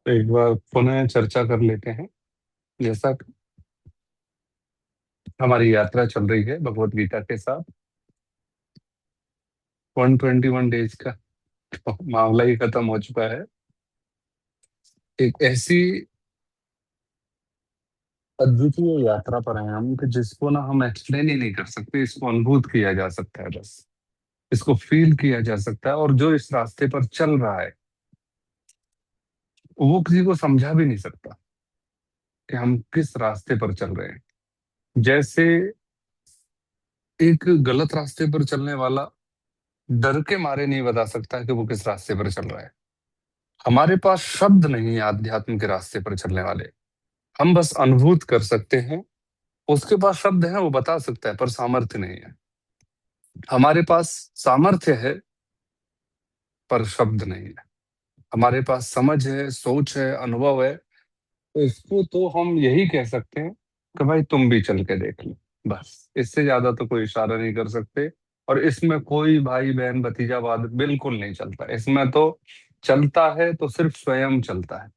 तो एक बार पुनः चर्चा कर लेते हैं। जैसा कि हमारी यात्रा चल रही है भगवत गीता के साथ, 121 डेज का मामला ही खत्म हो चुका है। एक ऐसी अद्वितीय यात्रा पर हैं हम कि जिसको ना हम एक्सप्लेन ही नहीं कर सकते। इसको अनुभूत किया जा सकता है, बस इसको फील किया जा सकता है। और जो इस रास्ते पर चल रहा है वो किसी को समझा भी नहीं सकता कि हम किस रास्ते पर चल रहे हैं। जैसे एक गलत रास्ते पर चलने वाला डर के मारे नहीं बता सकता कि वो किस रास्ते पर चल रहा है। हमारे पास शब्द नहीं है आध्यात्म के रास्ते पर चलने वाले। हम बस अनुभूत कर सकते हैं। उसके पास शब्द है, वो बता सकता है, पर सामर्थ्य नहीं है। हमारे पास सामर्थ्य है पर शब्द नहीं है। हमारे पास समझ है, सोच है, अनुभव है। तो इसको तो हम यही कह सकते हैं कि भाई तुम भी चल के देख लो। बस इससे ज्यादा तो कोई इशारा नहीं कर सकते। और इसमें कोई भाई बहन भतीजावाद बिल्कुल नहीं चलता। इसमें तो चलता है तो सिर्फ स्वयं चलता है।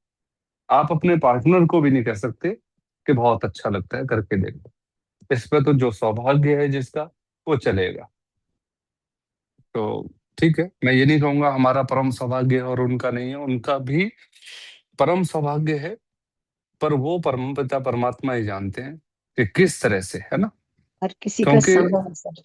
आप अपने पार्टनर को भी नहीं कह सकते कि बहुत अच्छा लगता है, करके देखो। इस पे तो जो सौभाग्य है जिसका, वो चलेगा। तो ठीक है, मैं ये नहीं कहूंगा हमारा परम सौभाग्य है और उनका नहीं है। उनका भी परम सौभाग्य है, पर वो परम पिता परमात्मा ही जानते हैं कि किस तरह से, है ना। हर किसी का क्योंकि समय है सर।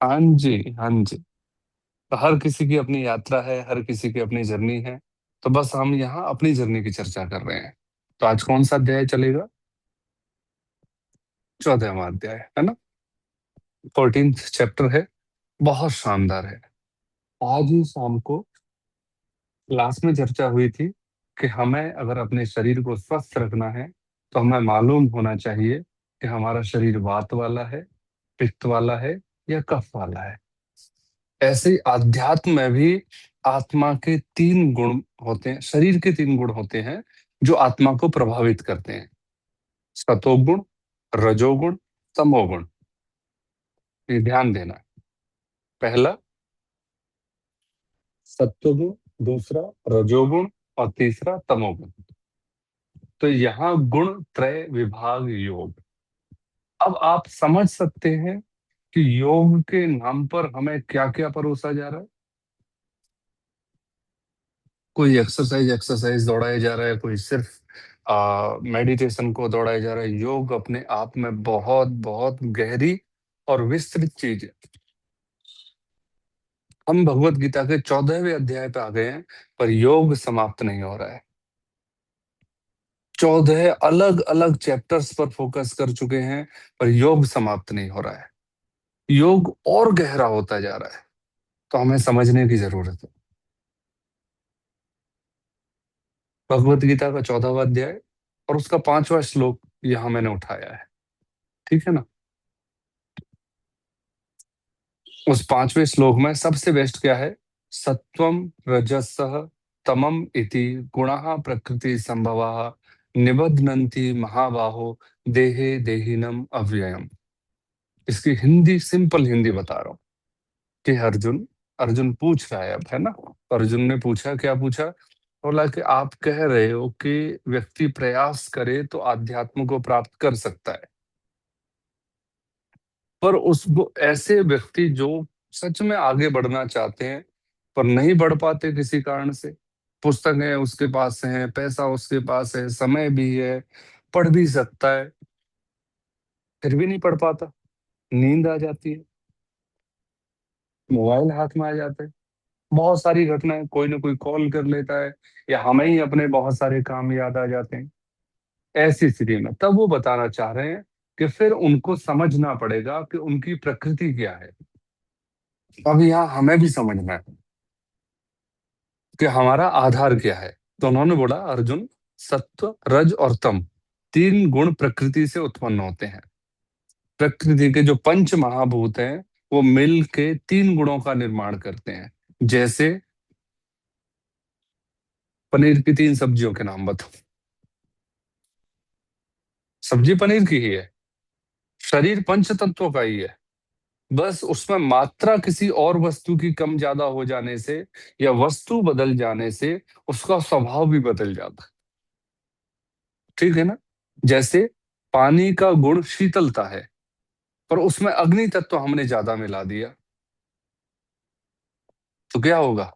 हाँ जी, हाँ जी। तो हर किसी की अपनी यात्रा है, हर किसी की अपनी जर्नी है। तो बस हम यहाँ अपनी जर्नी की चर्चा कर रहे हैं। तो आज कौन सा अध्याय चलेगा? 14वां अध्याय, है ना। 14th चैप्टर है। बहुत शानदार है। आज ही शाम को क्लास में चर्चा हुई थी कि हमें अगर अपने शरीर को स्वस्थ रखना है तो हमें मालूम होना चाहिए कि हमारा शरीर वात वाला है, पित्त वाला है, या कफ वाला है। ऐसे ही अध्यात्म में भी आत्मा के 3 गुण होते हैं, शरीर के 3 गुण होते हैं जो आत्मा को प्रभावित करते हैं। सतोगुण, रजोगुण, तमोगुण। ये ध्यान देना है। पहला सत्वगुण, दूसरा रजोगुण, और तीसरा तमोगुण। तो यहाँ गुण त्रय विभाग योग। अब आप समझ सकते हैं कि योग के नाम पर हमें क्या क्या परोसा जा रहा है। कोई एक्सरसाइज एक्सरसाइज दौड़ाया जा रहा है, कोई सिर्फ मेडिटेशन को दौड़ाया जा रहा है। योग अपने आप में बहुत बहुत गहरी और विस्तृत चीज है। हम भगवत गीता के 14वें अध्याय पे आ गए हैं, पर योग समाप्त नहीं हो रहा है। 14 अलग अलग चैप्टर्स पर फोकस कर चुके हैं, पर योग समाप्त नहीं हो रहा है। योग और गहरा होता जा रहा है। तो हमें समझने की जरूरत है। भगवत गीता का 14वां अध्याय और उसका 5वां श्लोक यहां मैंने उठाया है। ठीक है ना। उस 5वें श्लोक में सबसे बेस्ट क्या है? सत्वम रजसः तमम इति गुणः प्रकृति संभवाः निबध्नन्ति महाबाहो देहे देहिनम अव्ययम। इसकी हिंदी, सिंपल हिंदी बता रहा हूँ कि अर्जुन अर्जुन पूछ रहा है अब, है ना। अर्जुन ने पूछा, क्या पूछा? बोला कि आप कह रहे हो कि व्यक्ति प्रयास करे तो आध्यात्म को प्राप्त कर सकता है, पर उसको ऐसे व्यक्ति जो सच में आगे बढ़ना चाहते हैं पर नहीं बढ़ पाते किसी कारण से। पुस्तकें उसके पास हैं, पैसा उसके पास है, समय भी है, पढ़ भी सकता है, फिर भी नहीं पढ़ पाता। नींद आ जाती है, मोबाइल हाथ में आ जाता है, बहुत सारी घटनाएं, कोई ना कोई कॉल कर लेता है, या हमें ही अपने बहुत सारे काम याद आ जाते हैं। ऐसी स्थिति में तब वो बताना चाह रहे हैं कि फिर उनको समझना पड़ेगा कि उनकी प्रकृति क्या है। अब यहाँ हमें भी समझना है कि हमारा आधार क्या है। तो उन्होंने बोला, अर्जुन, सत्व रज और तम 3 गुण प्रकृति से उत्पन्न होते हैं। प्रकृति के जो पंच महाभूत हैं वो मिल के 3 गुणों का निर्माण करते हैं। जैसे पनीर की 3 सब्जियों के नाम बताओ। सब्जी पनीर की ही है। शरीर पंच तत्वों का ही है। बस उसमें मात्रा किसी और वस्तु की कम ज्यादा हो जाने से या वस्तु बदल जाने से उसका स्वभाव भी बदल जाता है। ठीक है ना। जैसे पानी का गुण शीतलता है, पर उसमें अग्नि तत्व हमने ज्यादा मिला दिया, तो क्या होगा?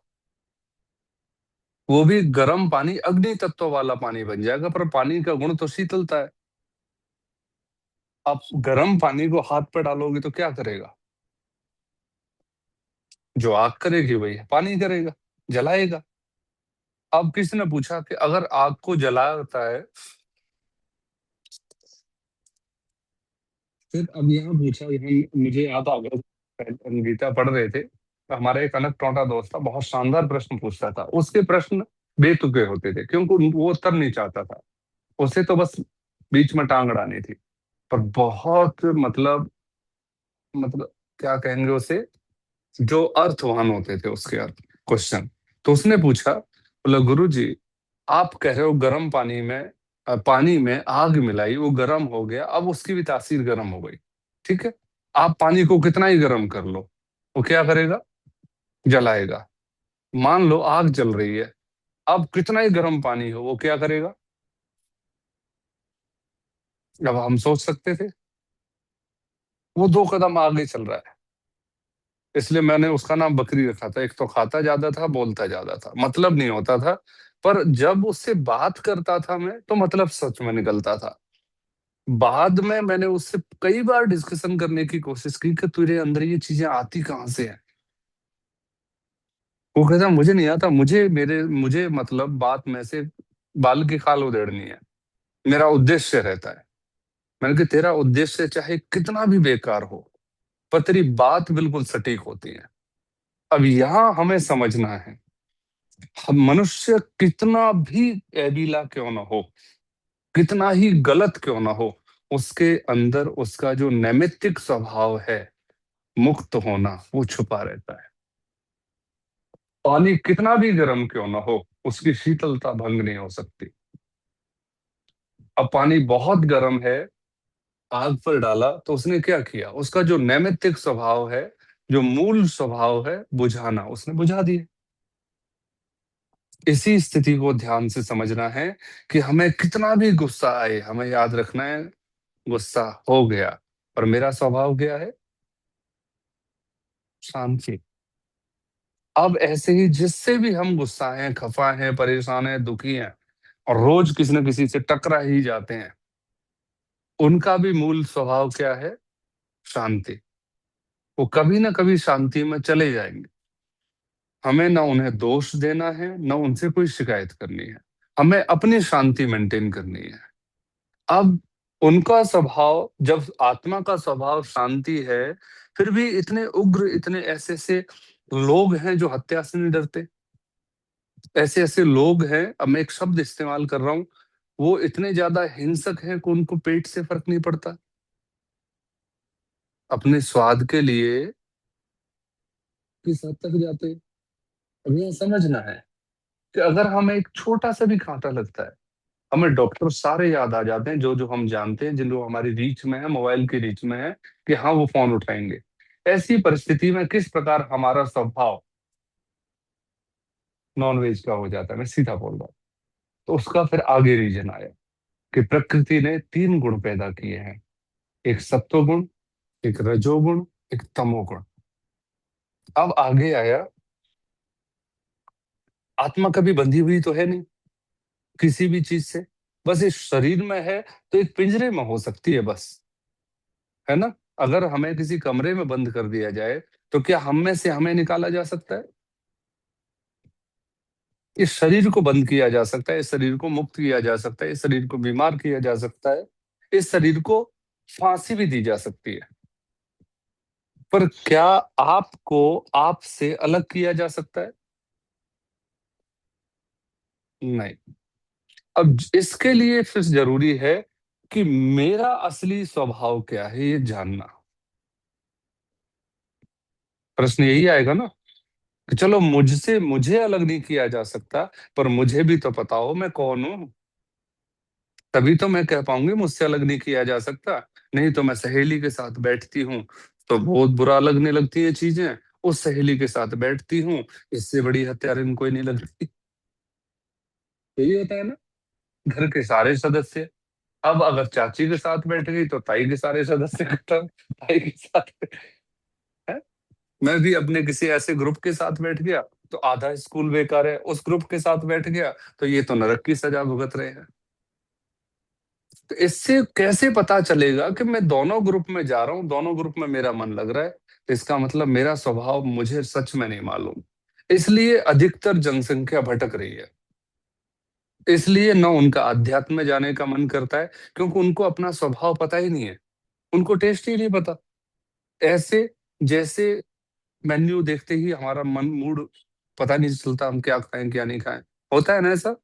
वो भी गर्म पानी अग्नि तत्व वाला पानी बन जाएगा, पर पानी का गुण तो शीतलता है। आप गर्म पानी को हाथ पे डालोगे तो क्या करेगा? जो आग करेगी वही पानी करेगा, जलाएगा। अब किसी ने पूछा कि अगर आग को जलाता है, फिर अब यहाँ पूछा, यहाँ मुझे याद आ गया, पहले हम गीता पढ़ रहे थे, तो हमारा एक अनक टोटा दोस्त था, बहुत शानदार प्रश्न पूछता था। उसके प्रश्न बेतुके होते थे, क्योंकि वो उत्तर नहीं चाहता था, उसे तो बस बीच में टांग अड़ानी थी। पर बहुत मतलब क्या कहेंगे उसे, जो अर्थवान होते थे उसके अर्थ, क्वेश्चन। तो उसने पूछा, बोला गुरु जी, आप कह रहे हो गर्म पानी में पानी में आग मिलाई, वो गर्म हो गया, अब उसकी भी तासीर गर्म हो गई। ठीक है। आप पानी को कितना ही गर्म कर लो, वो क्या करेगा? जलाएगा। मान लो आग जल रही है, अब कितना ही गर्म पानी हो, वो क्या करेगा? अब हम सोच सकते थे, वो दो कदम आगे चल रहा है। इसलिए मैंने उसका नाम बकरी रखा था। एक तो खाता ज्यादा था, बोलता ज्यादा था, मतलब नहीं होता था, पर जब उससे बात करता था मैं, तो मतलब सच में निकलता था। बाद में मैंने उससे कई बार डिस्कशन करने की कोशिश की कि तुझे अंदर ये चीजें आती कहाँ से है। वो कहता मुझे नहीं आता, मुझे मतलब बात में से बाल की खाल उधेड़नी है, मेरा उद्देश्य रहता है। मैंने कहा तेरा उद्देश्य चाहे कितना भी बेकार हो, पर तेरी बात बिल्कुल सटीक होती है। अब यहाँ हमें समझना है, हम मनुष्य कितना भी एबिला क्यों ना हो, कितना ही गलत क्यों ना हो, उसके अंदर उसका जो नैमित्तिक स्वभाव है, मुक्त होना, वो छुपा रहता है। पानी कितना भी गर्म क्यों ना हो, उसकी शीतलता भंग नहीं हो सकती। अब पानी बहुत गर्म है, आग पर डाला तो उसने क्या किया? उसका जो नैमित्तिक स्वभाव है, जो मूल स्वभाव है, बुझाना, उसने बुझा दिया। इसी स्थिति को ध्यान से समझना है कि हमें कितना भी गुस्सा आए, हमें याद रखना है गुस्सा हो गया, और मेरा स्वभाव क्या है? शांति। अब ऐसे ही जिससे भी हम गुस्सा हैं, खफा हैं, परेशान हैं, दुखी हैं, और रोज किसी न किसी से टकरा ही जाते हैं, उनका भी मूल स्वभाव क्या है? शांति। वो कभी ना कभी शांति में चले जाएंगे। हमें ना उन्हें दोष देना है, ना उनसे कोई शिकायत करनी है, हमें अपनी शांति मेंटेन करनी है। अब उनका स्वभाव, जब आत्मा का स्वभाव शांति है, फिर भी इतने उग्र, इतने ऐसे ऐसे लोग हैं जो हत्या से नहीं डरते। ऐसे ऐसे लोग हैं, अब मैं एक शब्द इस्तेमाल कर रहा हूं, वो इतने ज्यादा हिंसक हैं कि उनको पेट से फर्क नहीं पड़ता, अपने स्वाद के लिए किस हद तक जाते हैं। अब यह समझना है कि अगर हमें एक छोटा सा भी कांटा लगता है, हमें डॉक्टर सारे याद आ जाते हैं, जो जो हम जानते हैं, जिनको हमारी रीच में है, मोबाइल की रीच में है, कि हाँ वो फोन उठाएंगे। ऐसी परिस्थिति में किस प्रकार हमारा स्वभाव नॉनवेज का हो जाता है, मैं सीधा बोल रहा हूँ। तो उसका फिर आगे रीजन आया कि प्रकृति ने तीन गुण पैदा किए हैं, एक सत्वगुण, एक रजोगुण, एक तमोगुण। अब आगे आया, आत्मा कभी बंधी हुई तो है नहीं किसी भी चीज से, बस इस शरीर में है, तो एक पिंजरे में हो सकती है बस, है ना। अगर हमें किसी कमरे में बंद कर दिया जाए, तो क्या हम में से हमें निकाला जा सकता है? इस शरीर को बंद किया जा सकता है, इस शरीर को मुक्त किया जा सकता है, इस शरीर को बीमार किया जा सकता है, इस शरीर को फांसी भी दी जा सकती है, पर क्या आपको आपसे अलग किया जा सकता है? नहीं। अब इसके लिए फिर जरूरी है कि मेरा असली स्वभाव क्या है, ये जानना। प्रश्न यही आएगा ना, कि चलो मुझसे मुझे अलग नहीं किया जा सकता, पर मुझे भी तो पता हो मैं कौन हूं, तभी तो मैं कह पाऊंगी मुझसे अलग नहीं किया जा सकता। नहीं तो मैं सहेली के साथ बैठती हूँ, तो बहुत बुरा लगने लगती है चीजें, उस सहेली के साथ बैठती हूँ, इससे बड़ी हत्यारिन कोई नहीं लगती। यही होता है ना। घर के सारे सदस्य अब अगर चाची के साथ बैठ गई तो ताई के सारे सदस्य खत्म, ताई के साथ है। मैं भी अपने किसी ऐसे ग्रुप के साथ बैठ गया तो आधा स्कूल बेकार है, उस ग्रुप के साथ बैठ गया तो ये तो नरक की सजा भुगत रहे हैं। तो इससे कैसे पता चलेगा कि मैं दोनों ग्रुप में जा रहा हूं, दोनों ग्रुप में मेरा मन लग रहा है? तो इसका मतलब मेरा स्वभाव मुझे सच में नहीं मालूम। इसलिए अधिकतर जनसंख्या भटक रही है। इसलिए न उनका अध्यात्म में जाने का मन करता है, क्योंकि उनको अपना स्वभाव पता ही नहीं है, उनको टेस्ट ही नहीं पता। ऐसे जैसे मेन्यू देखते ही हमारा मन मूड पता नहीं चलता, हम क्या खाएं क्या नहीं खाएं, होता है ना ऐसा।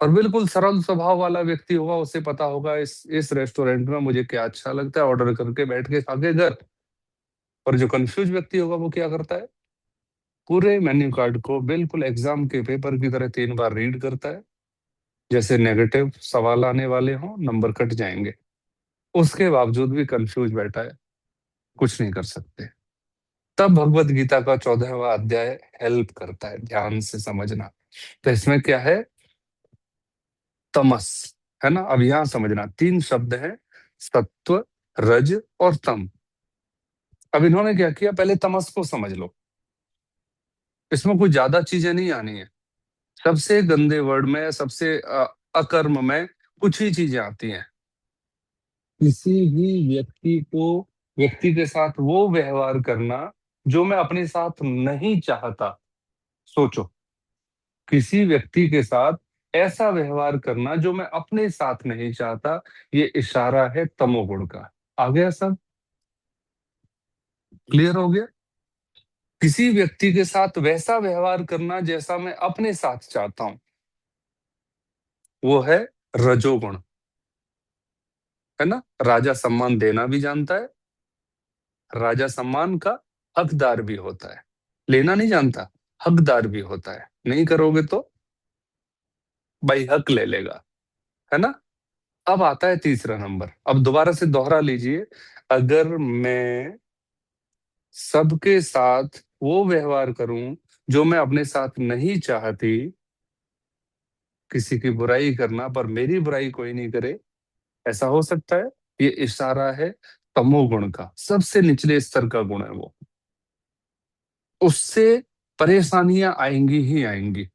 और बिल्कुल सरल स्वभाव वाला व्यक्ति होगा, उसे पता होगा इस रेस्टोरेंट में मुझे क्या अच्छा लगता है, ऑर्डर करके बैठ के खा के घर। और जो कंफ्यूज व्यक्ति होगा वो क्या करता है, पूरे मेन्यू कार्ड को बिल्कुल एग्जाम के पेपर की तरह 3 बार रीड करता है, जैसे नेगेटिव सवाल आने वाले हों, नंबर कट जाएंगे। उसके बावजूद भी कंफ्यूज बैठा है, कुछ नहीं कर सकते। तब भगवत गीता का 14वां अध्याय हेल्प करता है ध्यान से समझना। तो इसमें क्या है, तमस, है ना। अब यहां समझना 3 शब्द हैं, सत्व, रज और तम। अब इन्होंने क्या किया, पहले तमस को समझ लो। इसमें कोई ज्यादा चीजें नहीं आनी है। सबसे गंदे वर्ड में, सबसे अकर्म में कुछ ही चीजें आती हैं। किसी भी व्यक्ति के साथ वो व्यवहार करना जो मैं अपने साथ नहीं चाहता। सोचो, किसी व्यक्ति के साथ ऐसा व्यवहार करना जो मैं अपने साथ नहीं चाहता, ये इशारा है तमोगुण का। आ गया सब, क्लियर हो गया। किसी व्यक्ति के साथ वैसा व्यवहार करना जैसा मैं अपने साथ चाहता हूं, वो है रजोगुण, है ना। राजा सम्मान देना भी जानता है, राजा सम्मान का हकदार भी होता है। लेना नहीं जानता, हकदार भी होता है। नहीं करोगे तो भाई हक ले लेगा, है ना। अब आता है तीसरा नंबर, अब दोबारा से दोहरा लीजिए। अगर मैं सबके साथ वो व्यवहार करूं जो मैं अपने साथ नहीं चाहती, किसी की बुराई करना पर मेरी बुराई कोई नहीं करे, ऐसा हो सकता है? ये इशारा है तमोगुण का, सबसे निचले स्तर का गुण है वो। उससे परेशानियां आएंगी ही आएंगी।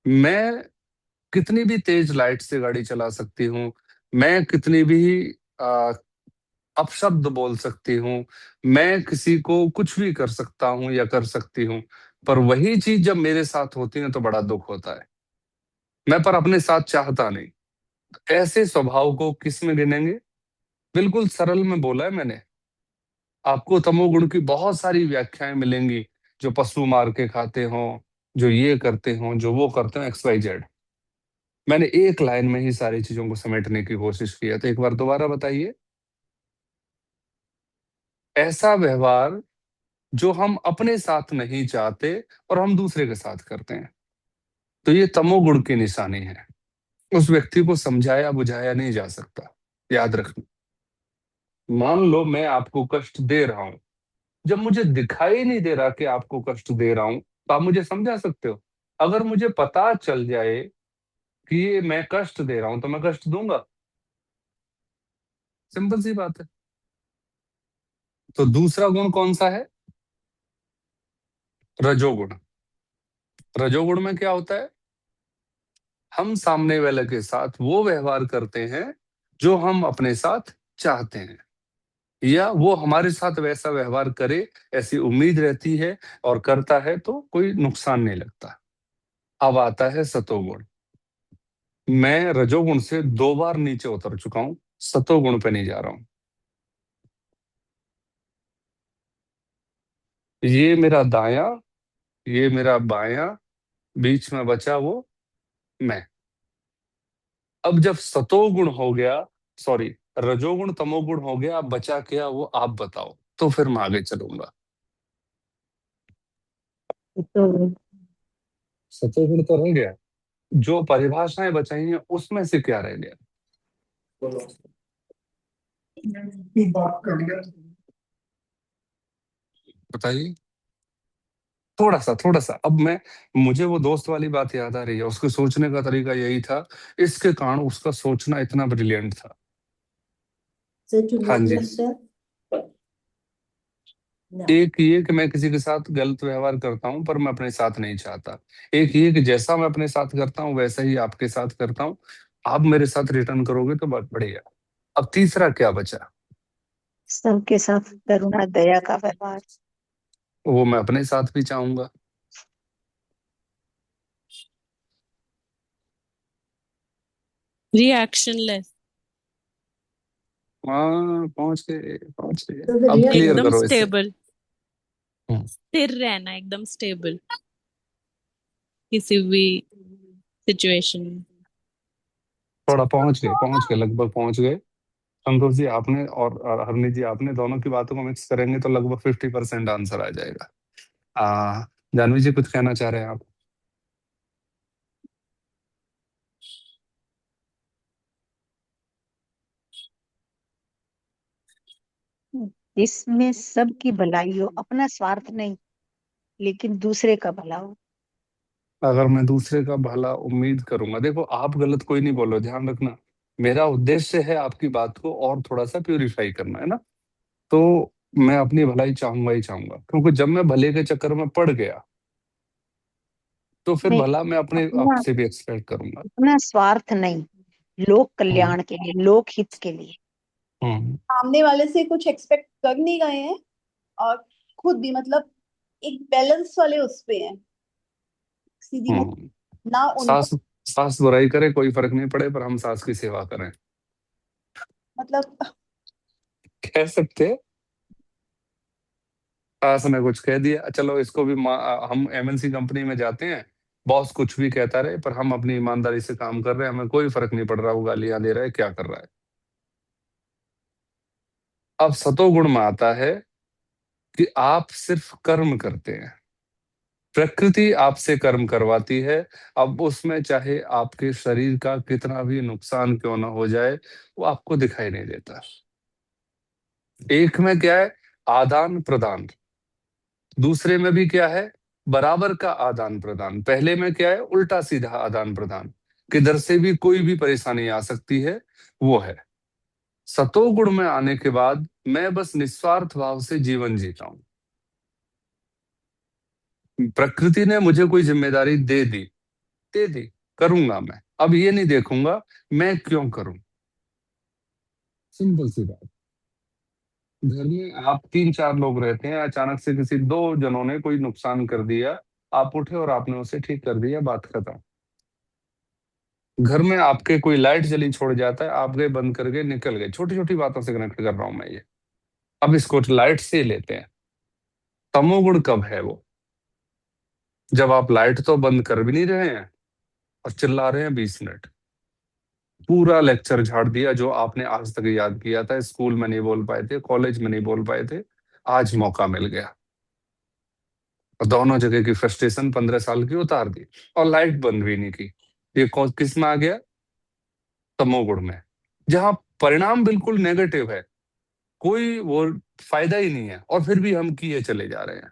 मैं कितनी भी तेज लाइट से गाड़ी चला सकती हूँ, मैं कितनी भी आ, अपशब्द बोल सकती हूँ, मैं किसी को कुछ भी कर सकता हूँ या कर सकती हूँ, पर वही चीज जब मेरे साथ होती है तो बड़ा दुख होता है। मैं पर अपने साथ चाहता नहीं। ऐसे स्वभाव को किस में गिनेंगे? बिल्कुल सरल में बोला है मैंने। आपको तमोगुण की बहुत सारी व्याख्याएं मिलेंगी, जो पशु मार के खाते हो, जो ये करते हो, जो वो करते हो, XYZ। मैंने एक लाइन में ही सारी चीजों को समेटने की कोशिश की है, तो एक बार दोबारा बताइए। ऐसा व्यवहार जो हम अपने साथ नहीं चाहते और हम दूसरे के साथ करते हैं, तो ये तमोगुण की निशानी है। उस व्यक्ति को समझाया बुझाया नहीं जा सकता, याद रखना। मान लो मैं आपको कष्ट दे रहा हूं, जब मुझे दिखाई नहीं दे रहा कि आपको कष्ट दे रहा हूं, तो आप मुझे समझा सकते हो। अगर मुझे पता चल जाए कि ये मैं कष्ट दे रहा हूं तो मैं कष्ट दूंगा। सिंपल सी बात है। तो दूसरा गुण कौन सा है? रजोगुण। रजोगुण में क्या होता है, हम सामने वाले के साथ वो व्यवहार करते हैं जो हम अपने साथ चाहते हैं, या वो हमारे साथ वैसा व्यवहार करे ऐसी उम्मीद रहती है, और करता है तो कोई नुकसान नहीं लगता। अब आता है सतोगुण। मैं रजोगुण से 2 बार नीचे उतर चुका हूं, सतोगुण पे नहीं जा रहा हूं। ये मेरा दाया, ये मेरा बाया, बीच में बचा वो मैं। अब जब सतोगुण हो गया, सॉरी, रजोगुण तमोगुण हो गया, अब बचा क्या वो आप बताओ, तो फिर मैं आगे चलूंगा। तो सतोगुण तो रह गया, जो परिभाषाएं बचाई हैं उसमें से क्या रह गया? बात कर लिया, बताइए। थोड़ा सा अब मैं, मुझे वो दोस्त वाली बात याद आ रही है, उसके सोचने का तरीका यही था, इसके कारण उसका सोचना इतना ब्रिलियंट था। So to हाँ know जी। yourself. No. एक ये कि मैं किसी के साथ गलत व्यवहार करता हूं पर मैं अपने साथ नहीं चाहता। एक ये कि जैसा मैं अपने साथ करता हूं वैसा ही आपके साथ करता हूं। आप मेरे साथ रिटर्न करोगे तो बहुत बढ़िया। अब तीसरा क्या बचा? सबके साथ करुणा दया का व्यवहार। वो मैं अपने साथ भी चाहूंगा। रिएक्शनलेस। हाँ, पहुंच गए पहुंच गए। तो the अब real क्लियर एकदम करो इसे। स्टेबल, हम्म, स्थिर रहना, एकदम स्टेबल किसी भी सिचुएशन में। थोड़ा पहुंच गए लगभग पहुंच गए। संतोष जी आपने और हरनी जी आपने दोनों की बातों को मिक्स करेंगे तो लगभग 50% आंसर आ जाएगा। आ जानवी जी कुछ कहना चाह रहे हैं आप? जिसमें सबकी भलाई हो, अपना स्वार्थ नहीं, लेकिन दूसरे का भला हो। अगर मैं दूसरे का भला उम्मीद करूंगा, देखो आप गलत कोई नहीं बोलो, ध्यान रखना। मेरा उद्देश्य है आपकी बात को और थोड़ा सा प्यूरिफाई करना, है ना। तो मैं अपनी भलाई चाहूंगा ही चाहूंगा, क्योंकि जब मैं भले के चक्कर में पड़ गया तो फिर नहीं, भला मैं अपने आप अपना से भी एक्सपेक्ट करूंगा। अपना स्वार्थ नहीं, लोक हम्म। कल्याण के लिए, लोक हित के लिए। हम्म। सामने वाले से कुछ एक्सपेक्ट कर नहीं रहे हैं और खुद भी मतलब एक बैलेंस वाले उस पे हैं, सीधी हम्म। मतलब ना उनका सास सास बुराई करे कोई फर्क नहीं पड़े, पर हम सास की सेवा करें। मतलब कह सकते हैं। सास ने कुछ कह दिया, चलो इसको भी हम एमएनसी कंपनी में जाते हैं, बॉस कुछ भी कहता रहे पर हम अपनी ईमानदारी से काम कर रहे हैं, हमें कोई फर्क नहीं पड़ रहा वो गालियां दे रहा है क्या कर रहा है। अब सतोगुण में आता है कि आप सिर्फ कर्म करते हैं, प्रकृति आपसे कर्म करवाती है। अब उसमें चाहे आपके शरीर का कितना भी नुकसान क्यों ना हो जाए, वो आपको दिखाई नहीं देता। एक में क्या है? आदान प्रदान। दूसरे में भी क्या है? बराबर का आदान प्रदान। पहले में क्या है? उल्टा सीधा आदान प्रदान, किधर से भी कोई भी परेशानी आ सकती है, वो है। सतोगुण में आने के बाद मैं बस निस्वार्थ भाव से जीवन जीता हूं। प्रकृति ने मुझे कोई जिम्मेदारी दे दी, करूंगा मैं। अब ये नहीं देखूंगा मैं क्यों करूं। सिंपल सी बात। घर में आप 3-4 लोग रहते हैं, अचानक से किसी 2 जनों ने कोई नुकसान कर दिया, आप उठे और आपने उसे ठीक कर दिया, बात खत्म। घर में आपके कोई लाइट जली छोड़ जाता है, आप गए बंद कर गए निकल गए, छोटी छोटी बातों से कनेक्ट कर रहा हूं मैं ये। अब इसको लाइट से लेते हैं। तमोगुण कब है वो? जब आप लाइट तो बंद कर भी नहीं रहे हैं और चिल्ला रहे हैं 20 मिनट, पूरा लेक्चर झाड़ दिया जो आपने आज तक याद किया था, स्कूल में नहीं बोल पाए थे, कॉलेज में नहीं बोल पाए थे, आज मौका मिल गया। और दोनों जगह की फ्रस्ट्रेशन 15 साल की उतार दी, और लाइट बंद भी नहीं की। ये किस में आ गया? तमोगुण में। जहां परिणाम बिल्कुल नेगेटिव है, कोई वो फायदा ही नहीं है, और फिर भी हम किए चले जा रहे हैं।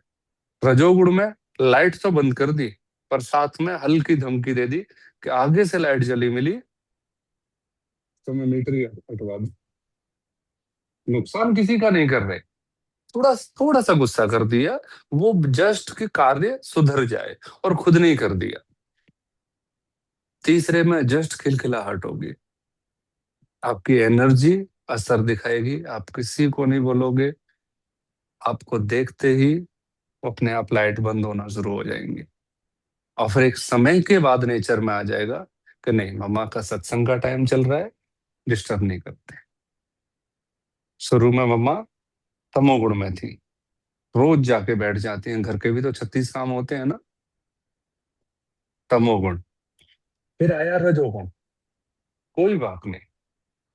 रजोगुण में लाइट तो बंद कर दी, पर साथ में हल्की धमकी दे दी कि आगे से लाइट जली मिली तो मैं मीटर ही हटवा दूं। नुकसान किसी का नहीं कर रहे, थोड़ा थोड़ा सा गुस्सा कर दिया, वो जस्ट कि कार्य सुधर जाए, और खुद नहीं कर दिया। तीसरे में जस्ट खिलखिलाहट होगी, आपकी एनर्जी असर दिखाएगी, आप किसी को नहीं बोलोगे, आपको देखते ही अपने आप लाइट बंद होना शुरू हो जाएंगी। और फिर एक समय के बाद नेचर में आ जाएगा कि नहीं, मम्मा का सत्संग का टाइम चल रहा है, डिस्टर्ब नहीं करते। शुरू में मम्मा तमोगुण में थी, रोज जाके बैठ जाती हैं, घर के भी तो 36 काम होते हैं ना। तमोगुण। फिर आया रजोगुण। कोई बात नहीं,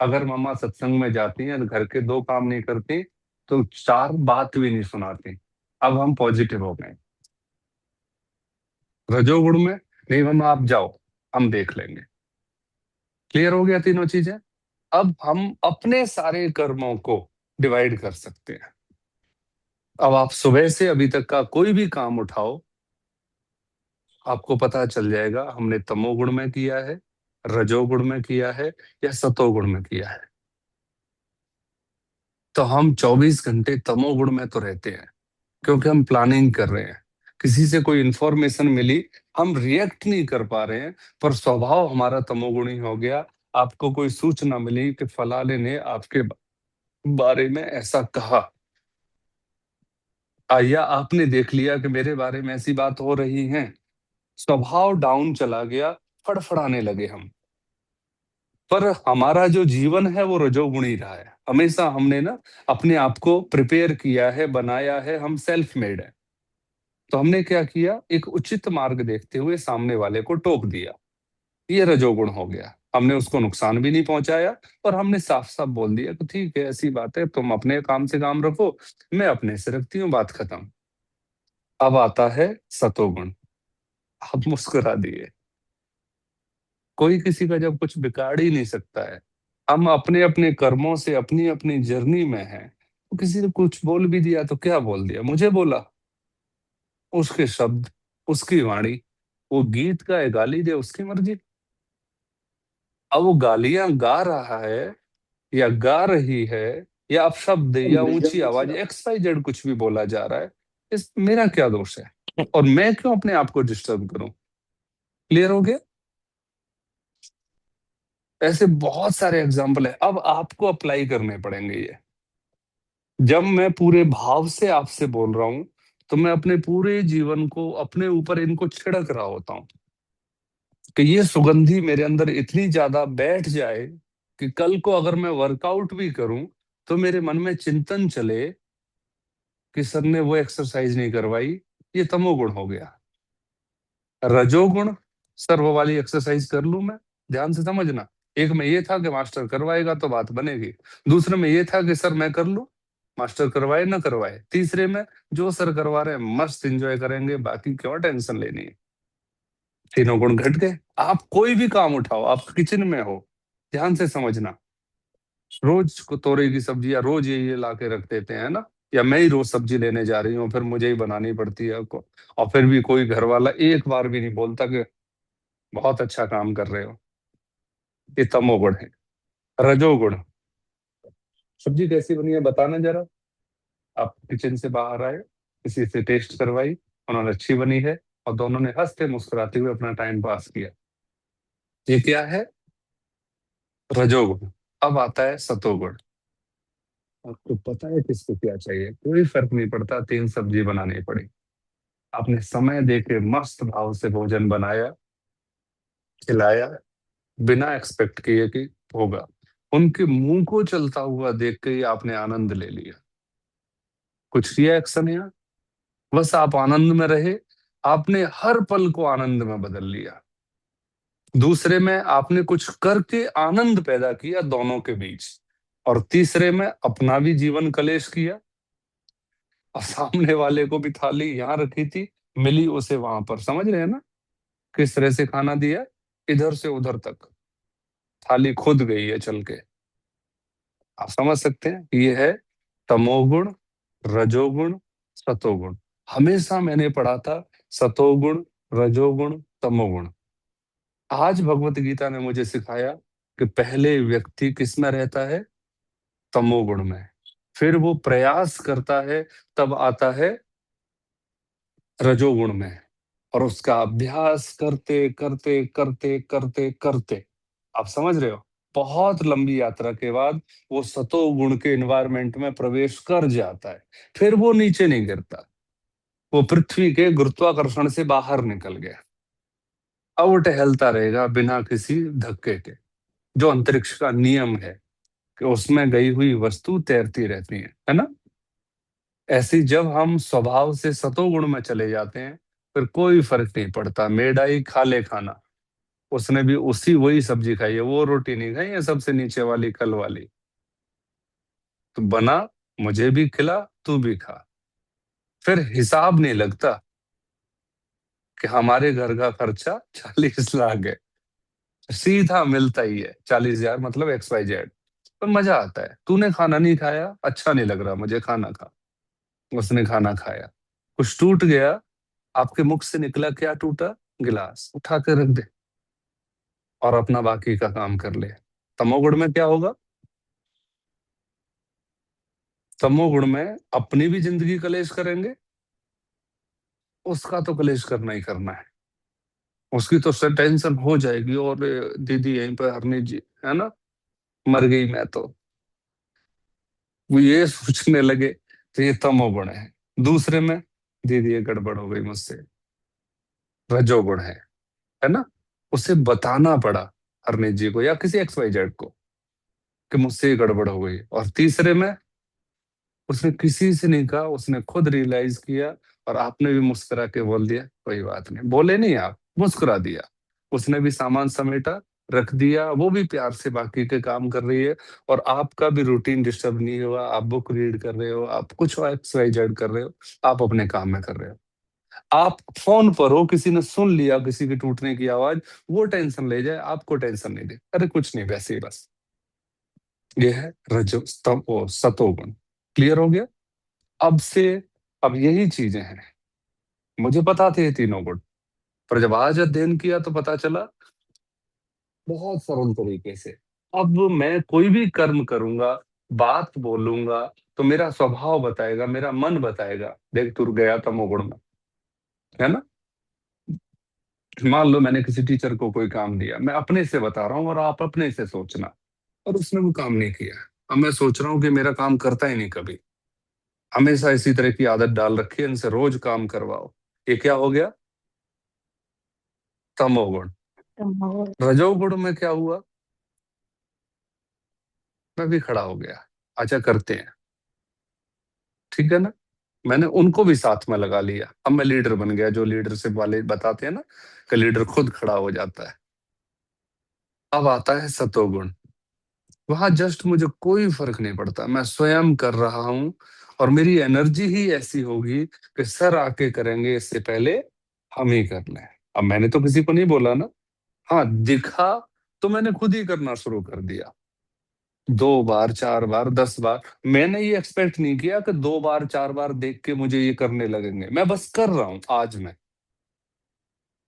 अगर मम्मा सत्संग में जाती हैं, घर के 2 काम नहीं करती, तो 4 बात भी नहीं सुनाती। अब हम पॉजिटिव हो गए। रजोगुण में, नहीं मम्मा आप जाओ, हम देख लेंगे। क्लियर हो गया तीनों चीजें। अब हम अपने सारे कर्मों को डिवाइड कर सकते हैं। अब आप सुबह से अभी तक का कोई भी काम उठाओ, आपको पता चल जाएगा हमने तमोगुण में किया है, रजोगुण में किया है या सतोगुण में किया है। तो हम 24 घंटे तमोगुण में तो रहते हैं क्योंकि हम प्लानिंग कर रहे हैं। किसी से कोई इंफॉर्मेशन मिली, हम रिएक्ट नहीं कर पा रहे हैं, पर स्वभाव हमारा तमोगुणी हो गया। आपको कोई सूचना मिली कि फलाने ने आपके बारे में ऐसा कहा, या आपने देख लिया कि मेरे बारे में ऐसी बात हो रही है, स्वभाव डाउन चला गया, फड़फड़ाने लगे हम। पर हमारा जो जीवन है वो रजोगुणी रहा है। हमेशा हमने ना अपने आप को प्रिपेयर किया है, बनाया है, हम सेल्फ मेड है। तो हमने क्या किया, एक उचित मार्ग देखते हुए सामने वाले को टोक दिया, ये रजोगुण हो गया। हमने उसको नुकसान भी नहीं पहुंचाया और हमने साफ साफ बोल दिया कि ठीक है, ऐसी बात है, तुम अपने काम से काम रखो, मैं अपने से रखती हूँ, बात खत्म। अब आता है सतोगुण। आप मुस्कुरा दिए। कोई किसी का जब कुछ बिगाड़ ही नहीं सकता है, हम अपने अपने कर्मों से अपनी अपनी जर्नी में हैं, तो किसी ने कुछ बोल भी दिया तो क्या बोल दिया, मुझे बोला, उसके शब्द, उसकी वाणी, वो गीत गाए गाली दे, उसकी मर्जी। अब वो गालियां गा रहा है या गा रही है या अपशब्द या ऊंची आवाज XYZ कुछ भी बोला जा रहा है, इस मेरा क्या दोष है और मैं क्यों अपने आप को डिस्टर्ब करूं। क्लियर हो गया। ऐसे बहुत सारे एग्जाम्पल है, अब आपको अप्लाई करने पड़ेंगे ये। जब मैं पूरे भाव से आपसे बोल रहा हूं तो मैं अपने पूरे जीवन को अपने ऊपर इनको छिड़क रहा होता हूं कि ये सुगंधी मेरे अंदर इतनी ज्यादा बैठ जाए कि कल को अगर मैं वर्कआउट भी करूं तो मेरे मन में चिंतन चले कि सर ने वो एक्सरसाइज नहीं करवाई, ये तमोगुण हो गया। रजोगुण, सर वो वाली एक्सरसाइज कर लूं मैं, ध्यान से समझना। एक में ये था कि मास्टर करवाएगा तो बात बनेगी, दूसरे में ये था कि सर मैं कर लूं, मास्टर करवाए ना करवाए, तीसरे में जो सर करवा रहे हैं मस्त एंजॉय करेंगे, बाकी क्यों टेंशन लेनी है। तीनों गुण घट गए। आप कोई भी काम उठाओ, आप किचन में हो, ध्यान से समझना, रोज को तोरई की सब्जी या रोज ये ला के रख देते हैं ना, या मैं ही रोज सब्जी लेने जा रही हूँ, फिर मुझे ही बनानी पड़ती है और फिर भी कोई घर वाला एक बार भी नहीं बोलता कि बहुत अच्छा काम कर रहे हो। ये तमोगुण है। रजोगुण, सब्जी कैसी बनी है बताना जरा। आप किचन से बाहर आए, किसी से टेस्ट करवाई, उन्होंने अच्छी बनी है और दोनों ने हंसते मुस्कुराते हुए अपना टाइम पास किया। ये क्या है, रजोगुण। अब आता है सतोगुण। आपको पता है किसको क्या चाहिए, कोई फर्क नहीं पड़ता, 3 सब्जी बनानी पड़ी, आपने समय देके मस्त भाव से भोजन बनाया, खिलाया, बिना एक्सपेक्ट किए कि होगा, उनके मुंह को चलता हुआ देख के ही आपने आनंद ले लिया। कुछ किया एक्शन यहाँ, बस आप आनंद में रहे, आपने हर पल को आनंद में बदल लिया। दूसरे में आपने कुछ करके आनंद पैदा किया दोनों के बीच, और तीसरे में अपना भी जीवन कलेश किया, और सामने वाले को भी थाली यहाँ रखी थी, मिली उसे वहां पर। समझ रहे हैं ना किस तरह से खाना दिया, इधर से उधर तक थाली खुद गई है चल के। आप समझ सकते हैं, ये है तमोगुण, रजोगुण, सतोगुण। हमेशा मैंने पढ़ा था सतोगुण, रजोगुण, तमोगुण। आज भगवत गीता ने मुझे सिखाया कि पहले व्यक्ति किस में रहता है, तमोगुण में, फिर वो प्रयास करता है तब आता है रजोगुण में, और उसका अभ्यास करते करते करते करते करते, आप समझ रहे हो, बहुत लंबी यात्रा के बाद वो सतोगुण के एनवायरमेंट में प्रवेश कर जाता है। फिर वो नीचे नहीं गिरता, वो पृथ्वी के गुरुत्वाकर्षण से बाहर निकल गया, अब वो टहलता रहेगा बिना किसी धक्के के, जो अंतरिक्ष का नियम है कि उसमें गई हुई वस्तु तैरती रहती है ना। ऐसे जब हम स्वभाव से सतोगुण में चले जाते हैं, फिर कोई फर्क नहीं पड़ता, मेढाई खा ले खाना, उसने भी उसी वही सब्जी खाई है, वो रोटी नहीं खाई है सबसे नीचे वाली कल वाली। तो बना, मुझे भी खिला, तू भी खा। फिर हिसाब नहीं लगता कि हमारे घर का खर्चा 40 लाख है, सीधा मिलता ही है 40,000, मतलब XYZ। पर मजा आता है, तूने खाना नहीं खाया, अच्छा नहीं लग रहा मुझे, खाना खा। उसने खाना खाया, कुछ टूट गया, आपके मुख से निकला, क्या टूटा, गिलास उठा के रख दे और अपना बाकी का काम कर ले। तमोगुण में क्या होगा? तमोगुण में अपनी भी जिंदगी कलेश करेंगे, उसका तो कलेश करना ही करना है। उसकी तो सर टेंशन हो जाएगी, और दीदी यहीं पर हरनी जी है ना, मर गई मैं तो, वो ये सोचने लगे, तो ये तमोगुण है। दूसरे में, दीदी ये गड़बड़ हो गई मुझसे, रजोगुण है ना। उसे बताना पड़ा हरनी जी को या किसी XYZ को कि मुझसे ये गड़बड़ हो गई। और तीसरे में, उसने किसी से नहीं कहा, उसने खुद रियलाइज किया, और आपने भी मुस्कुरा के बोल दिया कोई बात नहीं, बोले नहीं आप, मुस्कुरा दिया। उसने भी सामान समेटा, रख दिया, वो भी प्यार से बाकी के काम कर रही है, और आपका भी रूटीन डिस्टर्ब नहीं हुआ। आप बुक रीड कर रहे हो, आप कुछ XYZ कर रहे हो, आप अपने काम में कर रहे हो। आप फोन पर हो, किसी ने सुन लिया किसी के टूटने की आवाज, वो टेंशन ले जाए, आपको टेंशन नहीं दे, अरे कुछ नहीं, वैसे ही बस। ये है सतोगुण। क्लियर हो गया? अब से, अब यही चीजें हैं, मुझे पता थे ये तीनों गुण, पर जब आज अध्ययन किया तो पता चला बहुत सरल तरीके से। अब मैं कोई भी कर्म करूंगा, बात बोलूंगा, तो मेरा स्वभाव बताएगा, मेरा मन बताएगा, देख तू गया तमोगुण में, है ना। मान लो मैंने किसी टीचर को कोई काम दिया, मैं अपने से बता रहा हूँ और आप अपने से सोचना, और उसने वो काम नहीं किया। अब मैं सोच रहा हूँ कि मेरा काम करता ही नहीं कभी, हमेशा इसी तरह की आदत डाल रखी है, इनसे रोज काम करवाओ। ये क्या हो गया? तमोगुण। तमोगुण। रजोगुण में क्या हुआ? मैं भी खड़ा हो गया, अच्छा करते हैं, ठीक है ना। मैंने उनको भी साथ में लगा लिया, अब मैं लीडर बन गया, जो लीडरशिप वाले बताते हैं ना कि लीडर खुद खड़ा हो जाता है। अब आता है सतोगुण। वहां जस्ट मुझे कोई फर्क नहीं पड़ता, मैं स्वयं कर रहा हूं, और मेरी एनर्जी ही ऐसी होगी कि सर आके करेंगे, इससे पहले हम ही कर लें। अब मैंने तो किसी को नहीं बोला ना, हाँ दिखा तो मैंने खुद ही करना शुरू कर दिया। 2 बार, 4 बार, 10 बार, मैंने ये एक्सपेक्ट नहीं किया कि 2 बार 4 बार देख के मुझे ये करने लगेंगे, मैं बस कर रहा हूं आज में,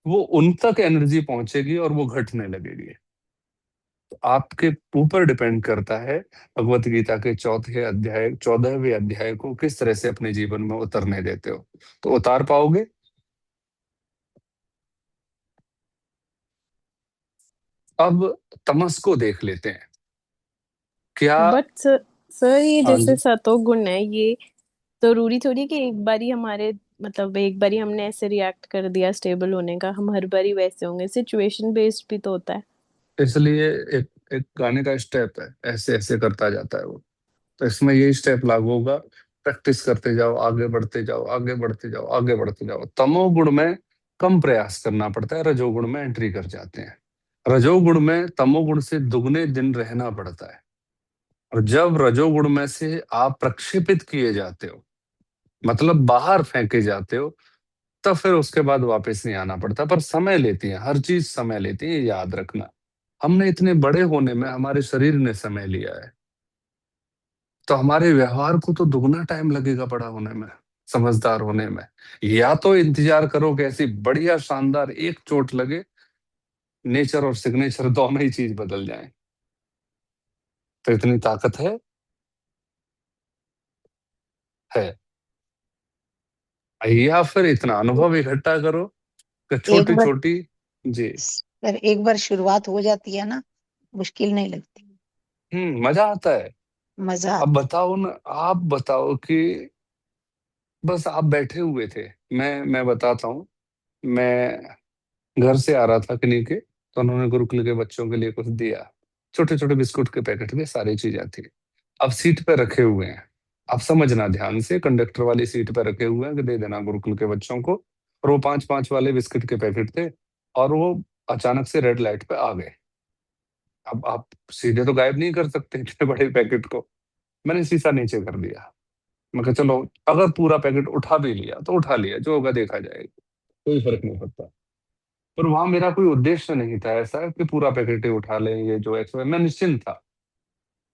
वो उन तक एनर्जी पहुंचेगी और वो घटने लगेगी। तो आपके ऊपर डिपेंड करता है भगवत गीता के 14वें अध्याय को किस तरह से अपने जीवन में उतरने देते हो, तो उतार पाओगे। अब तमस को देख लेते हैं, क्या? बट सर ये हाँ जैसे जी। सतोगुण है, ये जरूरी थोड़ी कि एक बारी हमारे मतलब एक बारी हमने ऐसे रिएक्ट कर दिया स्टेबल होने का, हम हर बारी वैसे होंगे, सिचुएशन बेस्ड भी तो होता है। इसलिए एक एक गाने का स्टेप है, ऐसे ऐसे करता जाता है वो, तो इसमें यही स्टेप लागू होगा। प्रैक्टिस करते जाओ, आगे बढ़ते जाओ, आगे बढ़ते जाओ, आगे बढ़ते जाओ। तमोगुण में कम प्रयास करना पड़ता है, रजोगुण में एंट्री कर जाते हैं। रजोगुण में तमोगुण से दुगने दिन रहना पड़ता है, और जब रजोगुण में से आप प्रक्षेपित किए जाते हो, मतलब बाहर फेंके जाते हो, तब फिर उसके बाद वापस नहीं आना पड़ता। पर समय लेती है, हर चीज समय लेती है, ये याद रखना। हमने इतने बड़े होने में हमारे शरीर ने समय लिया है, तो हमारे व्यवहार को तो दुगना टाइम लगेगा बड़ा होने में, समझदार होने में। या तो इंतजार करो कि ऐसी बढ़िया शानदार एक चोट लगे, नेचर और सिग्नेचर दोनों ही चीज बदल जाए, तो इतनी ताकत है। या फिर इतना अनुभव इकट्ठा करो कि एक छोटी बार, छोटी। जी। पर एक बार शुरुआत हो जाती है ना, मुश्किल नहीं लगती, मजा आता है। मजा अब आता है। बताओ ना, आप बताओ कि बस आप बैठे हुए थे, मैं बताता हूँ। मैं घर से आ रहा था कहीं के, तो उन्होंने गुरुकुल के बच्चों के लिए कुछ दिया, छोटे छोटे बिस्कुट के पैकेट में सारी चीजें थी। अब सीट पे रखे हुए हैं, आप समझना ध्यान से, कंडक्टर वाली सीट पे रखे हुए हैं कि दे देना गुरुकुल के बच्चों को। और वो 5-5 वाले बिस्किट के पैकेट थे, और वो अचानक से रेड लाइट पे आ गए। अब आप सीधे तो गायब नहीं कर सकते इतने बड़े पैकेट को। मैंने शीशा नीचे कर दिया, मैं कहा चलो, अगर पूरा पैकेट उठा भी लिया तो उठा लिया, जो होगा देखा जाएगा, कोई फर्क नहीं पड़ता। पर वहां मेरा कोई उद्देश्य नहीं था ऐसा कि पूरा पैकेट ही उठा लें, ये जो एक्सपायर, मैं निश्चिंत था,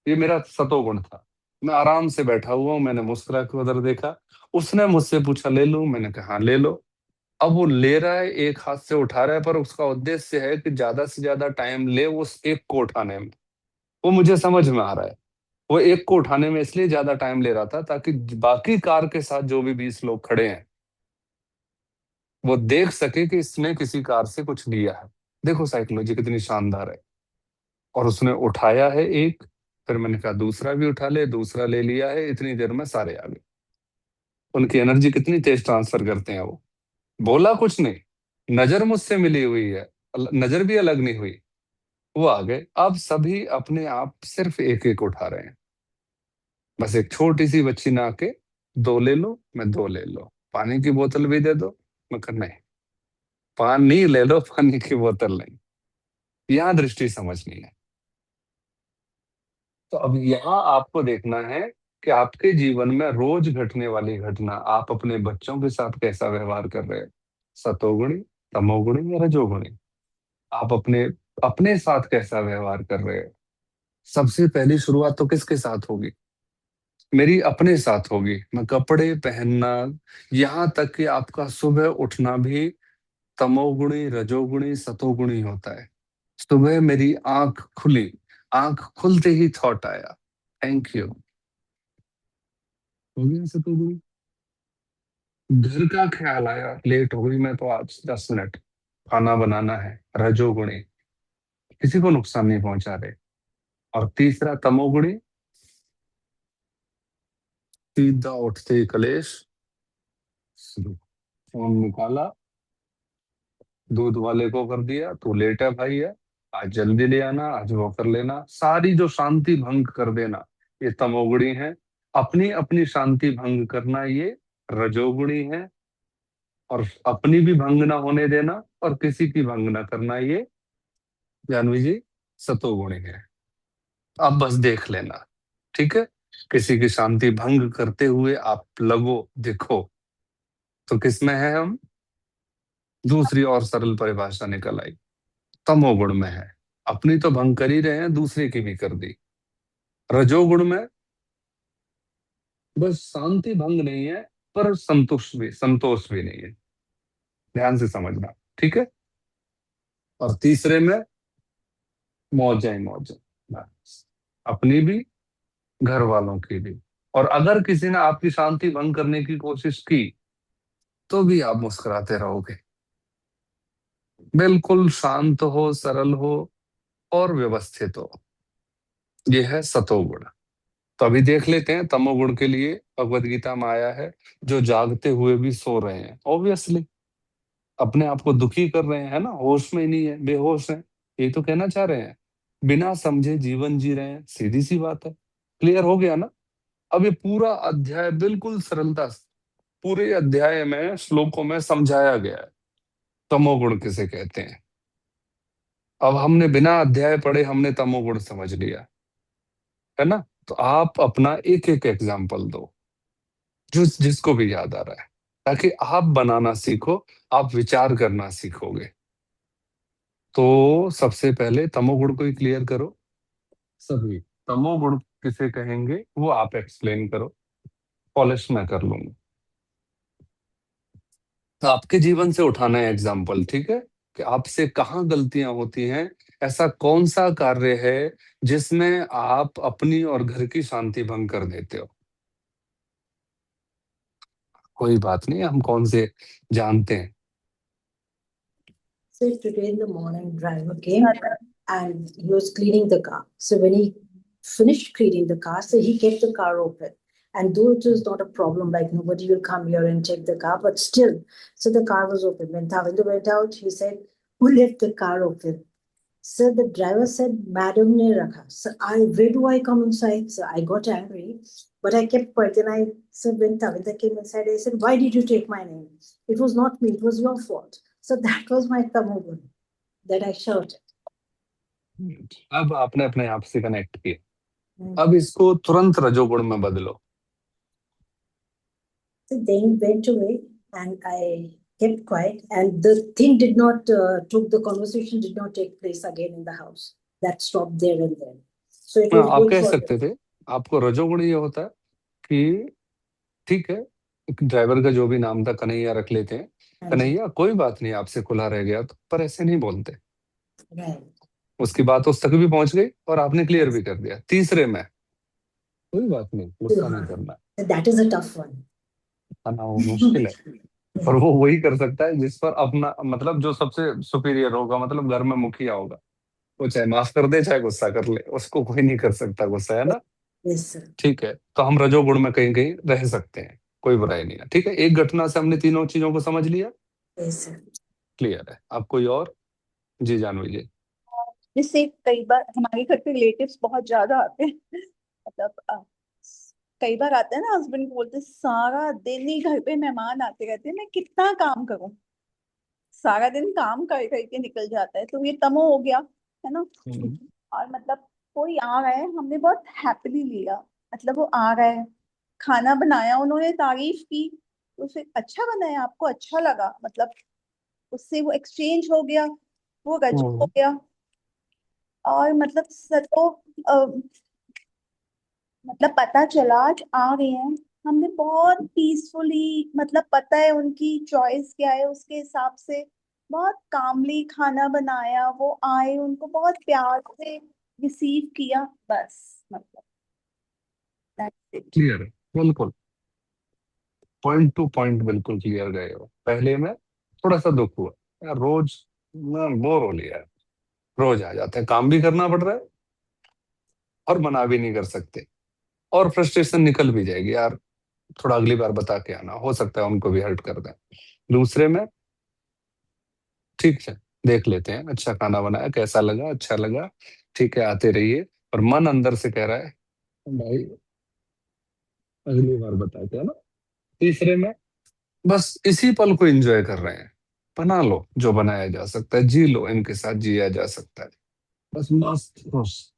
ये मेरा सतोगुण था। मैं आराम से बैठा हुआ हूँ, मैंने मुस्कुरा के उधर देखा, उसने मुझसे पूछा ले लूं, मैंने कहा हाँ ले लो। अब वो ले रहा है, एक हाथ से उठा रहा है, पर उसका उद्देश्य है कि ज्यादा से ज्यादा टाइम ले उस एक को उठाने में। वो मुझे समझ में आ रहा है। वो एक को उठाने में इसलिए ज्यादा टाइम ले रहा था ताकि बाकी कार के साथ जो भी 20 लोग खड़े हैं वो देख सके कि इसने किसी कार से कुछ लिया है। देखो साइकोलॉजी कितनी शानदार है। और उसने उठाया है एक, फिर मैंने कहा दूसरा भी उठा ले, दूसरा ले लिया है, इतनी देर में सारे आ गए। उनकी एनर्जी कितनी तेज ट्रांसफर करते हैं वो। बोला कुछ नहीं, नजर मुझसे मिली हुई है, नजर भी अलग नहीं हुई, वो आ गए। अब सभी अपने आप सिर्फ एक एक उठा रहे हैं। बस एक छोटी सी बच्ची ने आके, दो ले लो, मैं दो ले लो, पानी की बोतल भी दे दो, मैं कहा नहीं, पानी ले लो, पानी की बोतल नहीं। यहाँ दृष्टि समझनी है। तो अब यहाँ आपको देखना है कि आपके जीवन में रोज घटने वाली घटना, आप अपने बच्चों के साथ कैसा व्यवहार कर रहे हैं, सतोगुणी, तमोगुणी या रजोगुणी। आप अपने अपने साथ कैसा व्यवहार कर रहे हैं। सबसे पहली शुरुआत तो किसके साथ होगी, मेरी अपने साथ होगी। मैं कपड़े पहनना, यहाँ तक कि आपका सुबह उठना भी तमोगुणी, रजोगुणी, सतोगुणी होता है। सुबह मेरी आंख खुली, आंख खुलते ही थॉट आया, थैंक यू, हो गया सतोगुणी। घर का ख्याल आया, लेट हो गई मैं तो आज 10 मिनट, खाना बनाना है, रजोगुणी, किसी को नुकसान नहीं पहुंचा रहे। और तीसरा तमोगुणी, सीधा उठते ही कलेश शुरू, फोन निकाला, दूध वाले को कर दिया, तू लेट है भाई है, आज जल्दी ले आना, आज वो कर लेना, सारी जो शांति भंग कर देना, ये तमोगुणी है। अपनी अपनी शांति भंग करना, ये रजोगुणी है। और अपनी भी भंग ना होने देना और किसी की भंग ना करना, ये जानवी जी सतोगुणी है। अब बस देख लेना, ठीक है। किसी की शांति भंग करते हुए आप लगो दिखो, तो किसमें है हम, दूसरी और सरल परिभाषा निकल आई, तमोगुण में है। अपनी तो भंग कर ही रहे हैं, दूसरे की भी कर दी। रजोगुण में बस शांति भंग नहीं है, पर संतोष भी नहीं है। ध्यान से समझना, ठीक है। और तीसरे में मौज ही मौज, बस, अपनी भी, घर वालों की भी। और अगर किसी ने आपकी शांति भंग करने की कोशिश की तो भी आप मुस्कुराते रहोगे। बिल्कुल शांत हो, सरल हो और व्यवस्थित हो। यह है सतोगुण। तो अभी देख लेते हैं तमोगुण के लिए भगवत गीता में आया है, जो जागते हुए भी सो रहे हैं, ऑब्वियसली अपने आप को दुखी कर रहे हैं, है ना, होश में ही नहीं है, बेहोश है, यही तो कहना चाह रहे हैं। बिना समझे जीवन जी रहे हैं, सीधी सी बात है। क्लियर हो गया ना। अब ये पूरा अध्याय बिल्कुल सरलता से, पूरे अध्याय में श्लोकों में समझाया गया है तमोगुण किसे कहते हैं। अब हमने बिना अध्याय पढ़े हमने तमोगुण समझ लिया, है ना। तो आप अपना एक एक एग्जाम्पल दो, जो जिसको भी याद आ रहा है, ताकि आप बनाना सीखो, आप विचार करना सीखोगे। तो सबसे पहले तमोगुण को ही क्लियर करो सभी। तमोगुण किसे कहेंगे वो आप एक्सप्लेन करो, पॉलिश मैं कर लूंगा। तो आपके जीवन से उठाना है एग्जाम्पल, ठीक है, कि आपसे कहाँ गलतियां होती हैं, ऐसा कौन सा कार्य है जिसमें आप अपनी और घर की शांति भंग कर देते हो। कोई बात नहीं, हम कौन से जानते हैं। So today in the morning, driver came and he was cleaning the car. So when he finished cleaning the car, so he kept the car open. And though it was not a problem, like nobody will come here and check the car, but still, so the car was open. When Tavinder went out, he said, "Who left the car open?" So the driver said, "Madam ne rakha." So where do I come inside? So I got angry, but I kept quiet. And I said, when Tavinder came inside, I said, "Why did you take my name? It was not me. It was your fault." So that was my tamogun that I shouted. अब आपने अपने आप से connect किया, अब इसको तुरंत रजोगुण में बदलो। So then he went away and I kept quiet, and the thing did not the conversation did not take place again in the house. That stopped there and then. So it was आप good कह for सकते थे, आपको रजोगुण ये होता है कि ठीक है, ड्राइवर का जो भी नाम था कन्हैया रख लेते हैं, हाँ जी, कन्हैया कोई बात नहीं, आपसे खुला रह गया तो, पर ऐसे नहीं बोलते। right. उसकी बात उस तक भी पहुंच गई और आपने क्लियर भी कर दिया। तीसरे में कोई बात नहीं, गुस्सा नहीं करना। So that is a tough one. खाना वो मुश्किल है, और वो वही कर सकता है जिस पर अपना मतलब जो सबसे सुपीरियर होगा, मतलब घर में मुखिया होगा। वो चाहे माफ कर दे चाहे गुस्सा कर ले, उसको कोई नहीं कर सकता गुस्सा, है ना। Yes, sir. ठीक है, तो हम रजोगुण में कहीं कहीं रह सकते हैं, कोई बुराई नहीं है। ठीक है, एक घटना से हमने तीनों चीजों को समझ लिया, Yes, sir. क्लियर है। अब कोई और? जी जानवी जी। जैसे कई बार हमारे घर पे रिलेटिव्स बहुत ज्यादा आते हैं, मतलब कई बार आते हैं ना, हस्बैंड को बोलते हैं, सारा दिन ही घर पे मेहमान आते रहते हैं, मैं कितना काम करूं, सारा दिन काम कर करके निकल जाता है, तो ये तमो हो गया, है ना। और मतलब कोई आ रहा है, हमने बहुत हैप्पीली लिया, मतलब वो आ रहा है, खाना बनाया, उन्होंने तारीफ की, तो फिर अच्छा बनाया, आपको अच्छा लगा, मतलब उससे वो एक्सचेंज हो गया, वो रज हो गया। और मतलब सर को मतलब पता चला आज आ रहे हैं, हमने बहुत पीसफुली, मतलब पता है उनकी चॉइस क्या है, उसके हिसाब से बहुत कामली खाना बनाया, वो आए, उनको बहुत प्यार से रिसीव किया, बस मतलब that's it। क्लियर है, बिल्कुल पॉइंट टू पॉइंट, बिल्कुल क्लियर गए हो। पहले में थोड़ा सा दुख हुआ यार, रोज मैं बोर हो लिया है, रोज आ जाता है, काम भी करना पड़ रहा है और मना भी नहीं कर सकते, और फ्रस्ट्रेशन निकल भी जाएगी यार, थोड़ा अगली बार बता के आना, हो सकता है उनको भी हर्ट कर दें। दूसरे में ठीक है, देख लेते हैं, अच्छा खाना बनाया, कैसा लगा, अच्छा लगा, ठीक है आते रहिए, और मन अंदर से कह रहा है भाई अगली बार बता के आना। तीसरे में बस इसी पल को एंजॉय कर रहे हैं, बना लो जो बनाया जा सकता है, जी लो, इनके साथ जिया जा सकता है, बस मस्त खुश।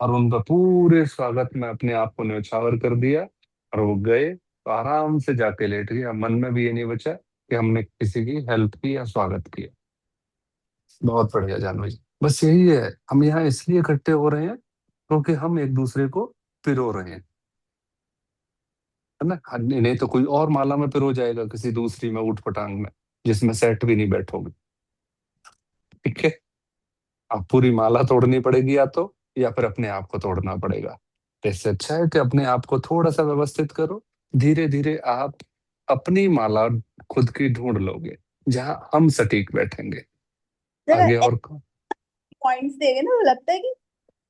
और उनका पूरे स्वागत में अपने आप को न्यौछावर कर दिया, और वो गए तो आराम से जाके लेट गया, मन में भी ये नहीं बचा कि हमने किसी की हेल्प की या स्वागत किया। बहुत बढ़िया जानवी जी, बस यही है, हम यहाँ इसलिए इकट्ठे हो रहे हैं क्योंकि हम एक दूसरे को पिरो रहे हैं, है ना। नहीं तो कोई और माला में पिरो जाएगा, किसी दूसरी में, ऊट पटांग में, जिसमें सेट भी नहीं बैठोगे। ठीक है, अब पूरी माला तोड़नी पड़ेगी या फिर अपने आप को तोड़ना पड़ेगा। तो इससे अच्छा है कि अपने आप को थोड़ा सा व्यवस्थित करो, धीरे धीरे आप अपनी माला खुद की ढूंढ लोगे, जहां हम सटीक बैठेंगे। जरा आगे और पॉइंट्स देंगे ना, तो लगता है कि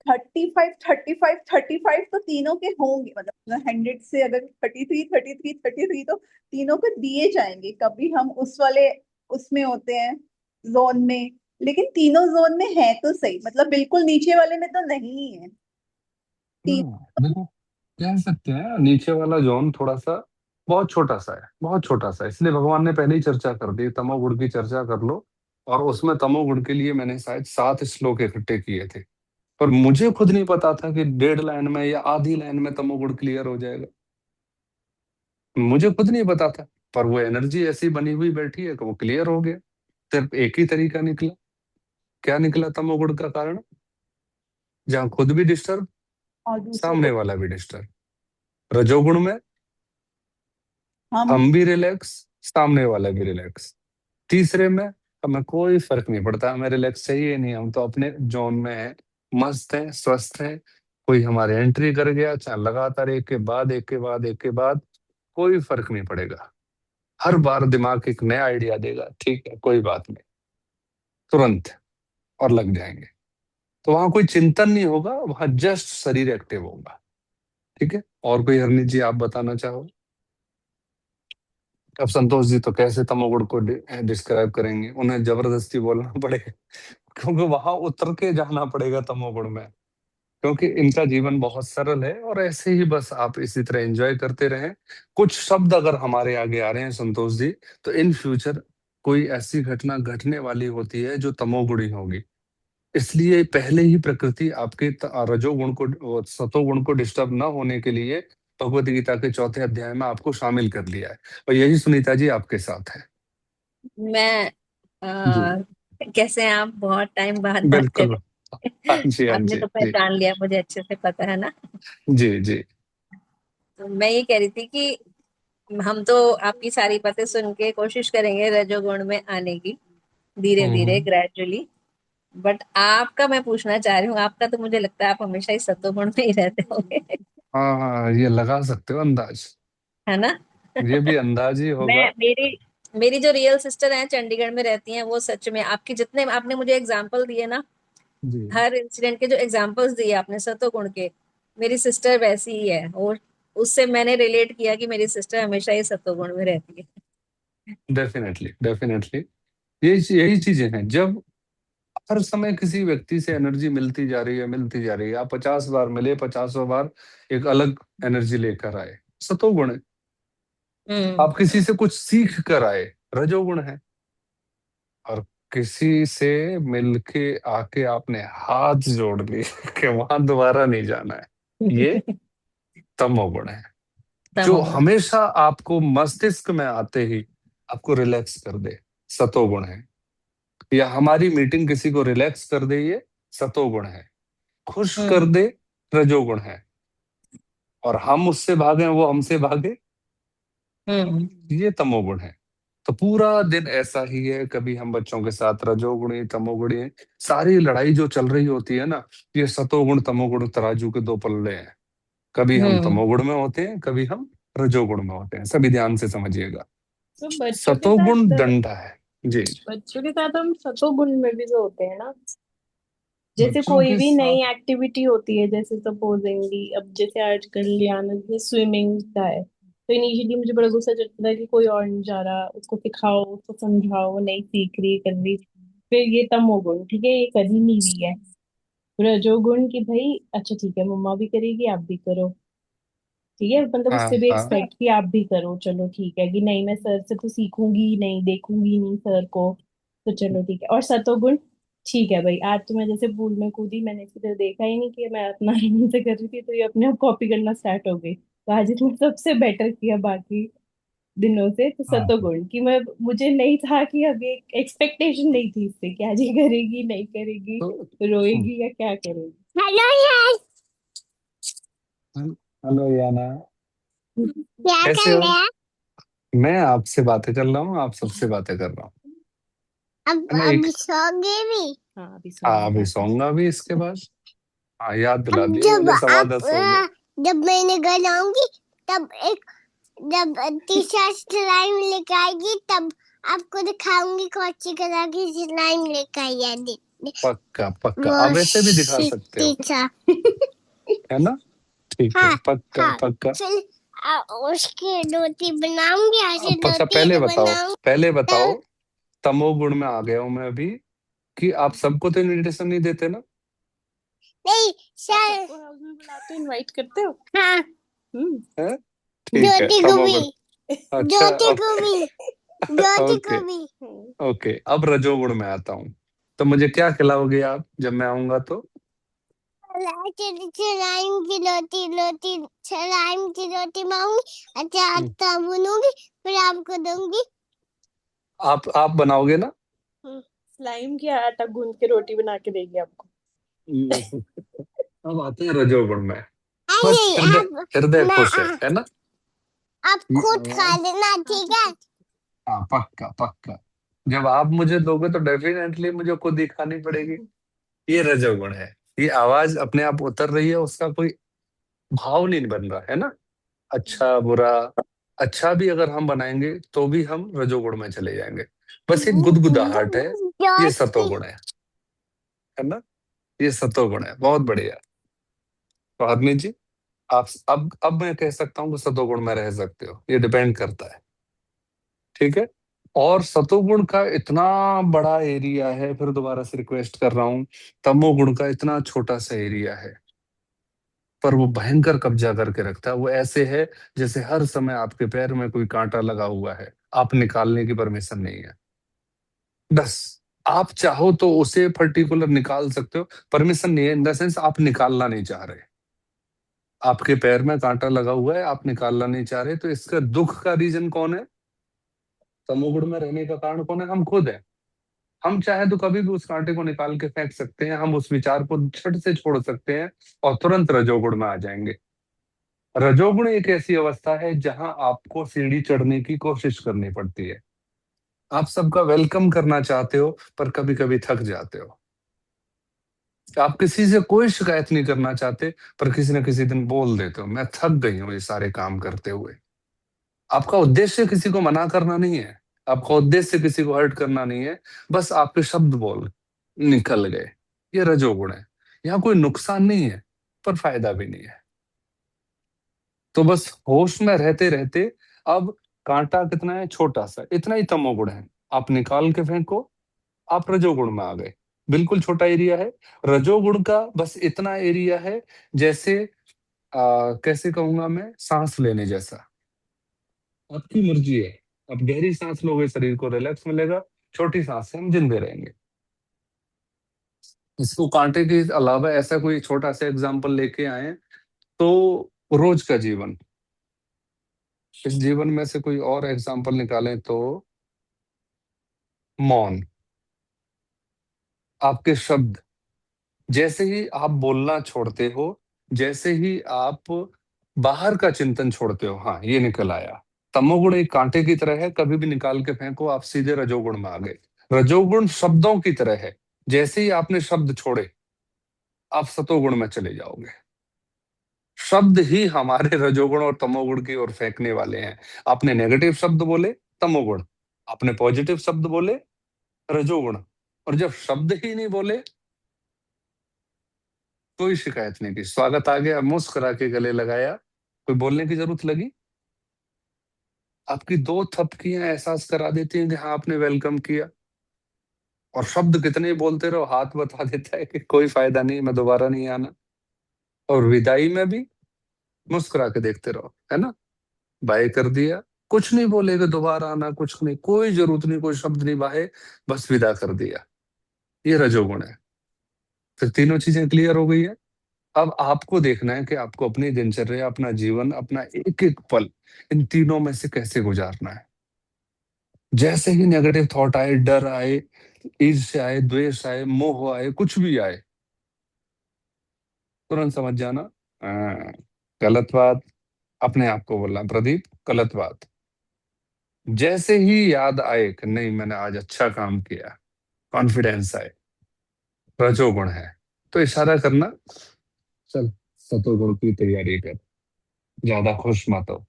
35 तो तीनों के होंगे, मतलब 100 से अगर 33 तो तीनों को दिए जाएंगे, कभी हम उस वाले उसमें होते हैं, जोन में, लेकिन तीनों जोन में है तो सही, मतलब बिल्कुल नीचे वाले में तो नहीं है। तीन देखो, कह सकते हैं नीचे वाला जोन थोड़ा सा बहुत छोटा सा है, बहुत छोटा सा है, इसलिए भगवान ने पहले ही चर्चा कर दी, तमोगुण की चर्चा कर लो। और उसमें तमोगुण के लिए मैंने शायद 7 श्लोक इकट्ठे किए थे, पर मुझे खुद नहीं पता था कि 1.5 लाइन में या आधी लाइन में तमोगुण क्लियर हो जाएगा, मुझे खुद नहीं पता था। पर वो एनर्जी ऐसी बनी हुई बैठी है कि वो क्लियर हो गया। सिर्फ एक ही तरीका निकला, क्या निकला तमोगुण का कारण? जहां खुद भी डिस्टर्ब, और दूसरों सामने को वाला भी डिस्टर्ब। रजोगुण में हम हम भी रिलैक्स, सामने वाला भी रिलैक्स। तीसरे में हमें कोई फर्क नहीं पड़ता, हमें रिलैक्स चाहिए नहीं, हम तो अपने जोन में हैं, मस्त हैं, स्वस्थ हैं। कोई हमारे एंट्री कर गया, चाहे लगातार एक के बाद एक के बाद एक के बाद, कोई फर्क नहीं पड़ेगा। हर बार दिमाग एक नया आइडिया देगा, ठीक है कोई बात नहीं, तुरंत, और लग जाएंगे। तो वहां कोई चिंतन नहीं होगा, वहां जस्ट शरीर एक्टिव होगा। ठीक है, और कोई हरनी जी आप बताना चाहो? अब संतोष जी तो कैसे तमोगुण को डिस्क्राइब करेंगे, उन्हें जबरदस्ती बोलना पड़ेगा, क्योंकि वहां उतर के जाना पड़ेगा तमोगुण में, क्योंकि इनका जीवन बहुत सरल है, और ऐसे ही बस आप इसी तरह एंजॉय करते रहें। कुछ शब्द अगर हमारे आगे आ रहे हैं संतोष जी, तो इन फ्यूचर कोई ऐसी घटना घटने वाली होती है जो तमोगुणी होगी, इसलिए पहले ही प्रकृति आपके रजोगुण को, सतोगुण को डिस्टर्ब ना होने के लिए भगवत गीता के 4थे अध्याय में आपको शामिल कर लिया है, और यही सुनीता जी आपके साथ है। मैं जी कैसे हैं आप? बहुत टाइम बाद बात कर बिल्कुल, रहे हाँ हैं। जी हाँ आपने जी तो जी पहचान लिया, मुझे अच्छे से पता है ना। जी जी। तो मैं ये कह रही थी कि हम तो आपकी सारी बातें सुन के कोशिश करेंगे रजोगुण में आने की, धीरे धीरे हम्म। ग्रेजुअली। बट आपका मैं पूछना चाह रही हूँ, आपका तो मुझे लगता है आप हमेशा ही सत्वगुण में ही रहते होंगे। हाँ हाँ, ये लगा सकते हो अंदाज, है ना? ये भी अंदाज ही होगा। मैं मेरी मेरी जो रियल सिस्टर हैं चंडीगढ़ में रहती हैं, वो सच में आपकी जितने आपने मुझे एग्जाम्पल दिए ना, जी। हर इंसिडेंट के जो एग्जाम्पल्स दिए आपने सतोगुण के, मेरी सिस्टर वैसी ही है। और उससे मैंने रिलेट किया कि मेरी सिस्टर हमेशा ही सतोगुण में रहती है। डेफिनेटली डेफिनेटली, यही चीजें हैं। जब हर समय किसी व्यक्ति से एनर्जी मिलती जा रही है, मिलती जा रही है, आप 50 बार मिले, 50वां बार एक अलग एनर्जी लेकर आए, सतोगुण है। हम्म। आप किसी से कुछ सीख कर आए, रजोगुण है। और किसी से मिलके आके आपने हाथ जोड़ लिए कि वहां दोबारा नहीं जाना है, ये तमोगुण है। जो तमोगुण। हमेशा आपको मस्तिष्क में आते ही आपको रिलैक्स कर दे, सतोगुण है। या हमारी मीटिंग किसी को रिलैक्स कर दे, ये सतोगुण है। खुश कर हम्म। दे, रजोगुण है। और हम उससे भागे, वो हमसे भागे, हम्म। ये तमोगुण है। तो पूरा दिन ऐसा ही है, कभी हम बच्चों के साथ रजोगुणी तमोगुणी, सारी लड़ाई जो चल रही होती है ना, ये सतोगुण तमोगुण तराजू के दो पल्ले हैं। कभी हम हम्म। तमोगुण में होते हैं, कभी हम रजोगुण में होते हैं। सभी ध्यान से समझिएगा, तो बच्चों के सतोगुण साथ डंडा है। जी। बच्चों के साथ हम सतोगुण में भी तो होते हैं ना। जैसे बच्चों कोई के भी साथ नई एक्टिविटी होती है, जैसे सपोजिंगली अब जैसे आजकल लियाना जैसे स्विमिंग का है, तो इनिशियली मुझे बड़ा गुस्सा चढ़ता था कि कोई और नहीं जा रहा, उसको सिखाओ, उसको समझाओ, वो नहीं सीख रही कर रही। फिर ये तमोगुण, ठीक है, ये कर ही नहीं रही है। रजोगुण की भाई अच्छा ठीक है, मम्मा भी करेगी आप भी करो, ठीक है, मतलब हाँ उससे भी हाँ, एक्सपेक्ट कि आप भी करो, चलो ठीक है, कि नहीं मैं सर से तो सीखूंगी ही नहीं, देखूंगी नहीं सर को, तो चलो ठीक है। और सतोगुण, ठीक है भाई, आज तो मैं जैसे पूल में कूदी, मैंने इसकी तरफ देखा ही नहीं कि मैं अपना आराम से कर रही थी, तो ये अपने आप कॉपी करना स्टार्ट हो गई, तो आज इसने सबसे बेटर किया बाकी दिनों से। तो हाँ। सतोगुण कि मैं, मुझे नहीं था कि अभी एक एक्सपेक्टेशन नहीं थी इससे कि आज ये करेगी नहीं करेगी, तो रोएगी या क्या करेगी। हेलो यार, हेलो याना, क्या कैसे कर हो? रहे हैं? मैं आपसे बातें कर रहा हूँ, आप सबसे बातें कर रहा हूँ। अब है ना एक। अभी सोओगे भी? हाँ अभी हाँ, सोने अभी जाते हैं। सोऊंगा भी इसके बाद। हाँ, याद अब दिला दिए जब मैंने, आप 9:15 हो गए। जब मैंने घर आऊंगी, तब एक, जब टीचर स्लाइम लेकर आएगी, तब आपको दिखाऊंगी कौन सी कलर की स्लाइम लेकर आई है। पक्का पक्का, वो आप ऐसे भी दिखा सकते हो, टीचर। है ना? ठीक है, हाँ पक्का हाँ, पक्का। फिर उसकी रोटी बनाऊंगी, ऐसे अब पक्का, रोटी बनाऊंगी। पहले बताओ, तमोगुण में आ गया हूं मैं अभी, कि आप सबको तो इनविटेशन नहीं देते ना? नहीं सर, सबको हाउस में बुलाते हो, इनवाइट करते हो? हाँ। है, ठीक है, ज्योति को भी, तमोगुण। अच्छा, ज्योति को भी, ज्योति ओके को भी। ओके। अब रजोगुण में आता हूँ, तो मुझे क्या खिलाओगे आप जब मैं आऊंगा तो? सलाइम की रोटी, रोटी सलाइम की रोटी बनाऊंगी, अच्छा हम्म, आटा बनूंगी, फिर आपको दूंगी। आप बनाओगे ना? स्लाइम की आटा गूंद के रोटी बना के देगी आपको। हम्म, अब आते हैं रजोगुण में। बस नहीं हृदय, आप, हृदय मैं खुश है ना? आप ये खुद खा आवाज, लेना, ठीक है? हाँ पक्का पक्का। जब आप मुझे दोगे तो डेफिनेटली मुझे खुद ही खानी पड़ेगी। ये रजोगुण है। ये आवाज अपने आप उतर रही है, उसका कोई भाव नहीं बन रहा है ना, अच्छा बुरा। अच्छा भी अगर हम बनाएंगे तो भी हम रजोगुण में चले जाएंगे। बस एक गुदगुदाहट है, ये ज्योति, सतोगुण है ना? ये सतोगुण है, बहुत बढ़िया। तो आदमी जी, आप अब मैं कह सकता हूँ कि सतोगुण में रह सकते हो, ये डिपेंड करता है। ठीक है। और सतोगुण का इतना बड़ा एरिया है, फिर दोबारा से रिक्वेस्ट कर रहा हूँ, तमोगुण का इतना छोटा सा एरिया है, पर वो भयंकर कब्जा करके रखता है। वो ऐसे है जैसे हर समय आपके पैर में कोई कांटा लगा हुआ है, आप निकालने की परमिशन नहीं है। बस आप चाहो तो उसे पर्टिकुलर निकाल सकते हो, परमिशन नहीं है इन द सेंस आप निकालना नहीं चाह रहे। आपके पैर में कांटा लगा हुआ है, आप निकालना नहीं चाह रहे, तो इसका दुख का रीजन कौन है? तमोगुण में रहने का कारण कौन है? हम खुद है। हम चाहे तो कभी भी उस कांटे को निकाल के फेंक सकते हैं, हम उस विचार को झट से छोड़ सकते हैं और तुरंत रजोगुण में आ जाएंगे। रजोगुण एक ऐसी अवस्था है जहां आपको सीढ़ी चढ़ने की कोशिश करनी पड़ती है। आप सबका वेलकम करना चाहते हो पर कभी कभी थक जाते हो। आप किसी से कोई शिकायत नहीं करना चाहते पर किसी न किसी दिन बोल देते हो, मैं थक गई हूं ये सारे काम करते हुए। आपका उद्देश्य किसी को मना करना नहीं है, आपका उद्देश्य किसी को हर्ट करना नहीं है, बस आपके शब्द बोल निकल गए। ये रजोगुण है। यहाँ कोई नुकसान नहीं है पर फायदा भी नहीं है। तो बस होश में रहते रहते अब कांटा कितना है, छोटा सा, इतना ही तमोगुण है, आप निकाल के फेंको, आप रजोगुण में आ गए। बिल्कुल छोटा एरिया है। रजोगुण का बस इतना एरिया है जैसे कैसे कहूंगा मैं, सांस लेने जैसा। आपकी मर्जी है, आप गहरी सांस लोगे शरीर को रिलैक्स मिलेगा, छोटी सांस से हम जिंदे रहेंगे। इसको कांटे के अलावा ऐसा कोई छोटा सा एग्जाम्पल लेके आए तो रोज का जीवन, इस जीवन में से कोई और एग्जाम्पल निकालें तो मौन। आपके शब्द, जैसे ही आप बोलना छोड़ते हो, जैसे ही आप बाहर का चिंतन छोड़ते हो, हाँ ये निकल आया। तमोगुण एक कांटे की तरह है, कभी भी निकाल के फेंको, आप सीधे रजोगुण में आ गए। रजोगुण शब्दों की तरह है, जैसे ही आपने शब्द छोड़े आप सतोगुण में चले जाओगे। शब्द ही हमारे रजोगुण और तमोगुण की ओर फेंकने वाले हैं। आपने नेगेटिव शब्द बोले तमोगुण, आपने पॉजिटिव शब्द बोले रजोगुण, और जब शब्द ही नहीं बोले, कोई शिकायत नहीं की, स्वागत आ गया, मुस्कुरा के गले लगाया, कोई बोलने की जरूरत लगी? आपकी दो थपकियां एहसास करा देती हैं कि हाँ आपने वेलकम किया। और शब्द कितने ही बोलते रहो, हाथ बता देता है कि कोई फायदा नहीं, मैं दोबारा नहीं आना। और विदाई में भी मुस्कुरा के देखते रहो, है ना, बाय कर दिया, कुछ नहीं बोले कि दोबारा आना, कुछ नहीं, कोई जरूरत नहीं, कोई शब्द नहीं बाहे, बस विदा कर दिया। ये रजोगुण है। फिर तीनों चीजें क्लियर हो गई है। अब आपको देखना है कि आपको अपनी दिनचर्या, अपना जीवन, अपना एक एक पल इन तीनों में से कैसे गुजारना है। जैसे ही नेगेटिव थॉट आए, डर आए, ईर्ष्या आए, द्वेष आए, मोह आए, कुछ भी आए, तुरंत समझ जाना हाँ, गलत बात। अपने आप को बोलना, प्रदीप गलत बात। जैसे ही याद आए कि नहीं मैंने आज अच्छा काम किया, कॉन्फिडेंस आए, रजोगुण है, तो इशारा करना, चल सतोगुण की तैयारी कर, ज्यादा खुश मत हो।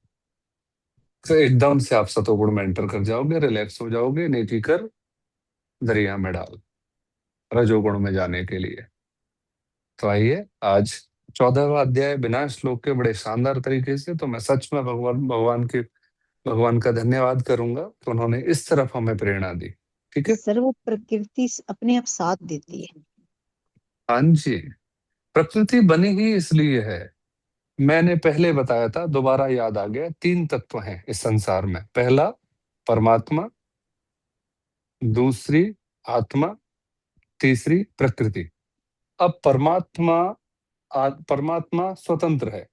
तो एकदम से आप सतोगुण में एंटर कर जाओगे, रिलैक्स हो जाओगे, नेकी कर दरिया में डाल, रजोगुण में जाने के लिए। तो आइए, आज 14वां अध्याय बिना श्लोक के बड़े शानदार तरीके से, तो मैं सच में भगवान का धन्यवाद करूंगा तो उन्होंने इस तरफ हमें प्रेरणा दी। ठीक है, सर्व प्रकृति अपने आप साथ देती है। हाँ जी, प्रकृति बनी ही इसलिए है। मैंने पहले बताया था, दोबारा याद आ गया, 3 तत्व हैं इस संसार में। पहला परमात्मा, दूसरी आत्मा, तीसरी प्रकृति। अब परमात्मा स्वतंत्र है,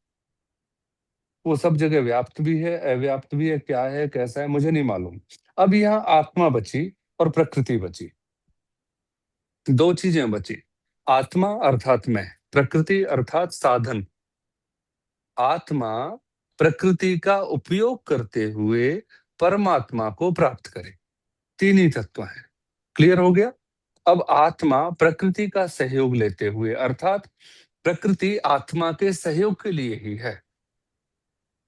वो सब जगह व्याप्त भी है, अव्याप्त भी है, क्या है कैसा है मुझे नहीं मालूम। अब यहाँ आत्मा बची और प्रकृति बची, दो चीजें बची। आत्मा अर्थात मैं, प्रकृति अर्थात साधन। आत्मा प्रकृति का उपयोग करते हुए परमात्मा को प्राप्त करे, तीन ही तत्व हैं। क्लियर हो गया? अब आत्मा प्रकृति का सहयोग लेते हुए, अर्थात प्रकृति आत्मा के सहयोग के लिए ही है।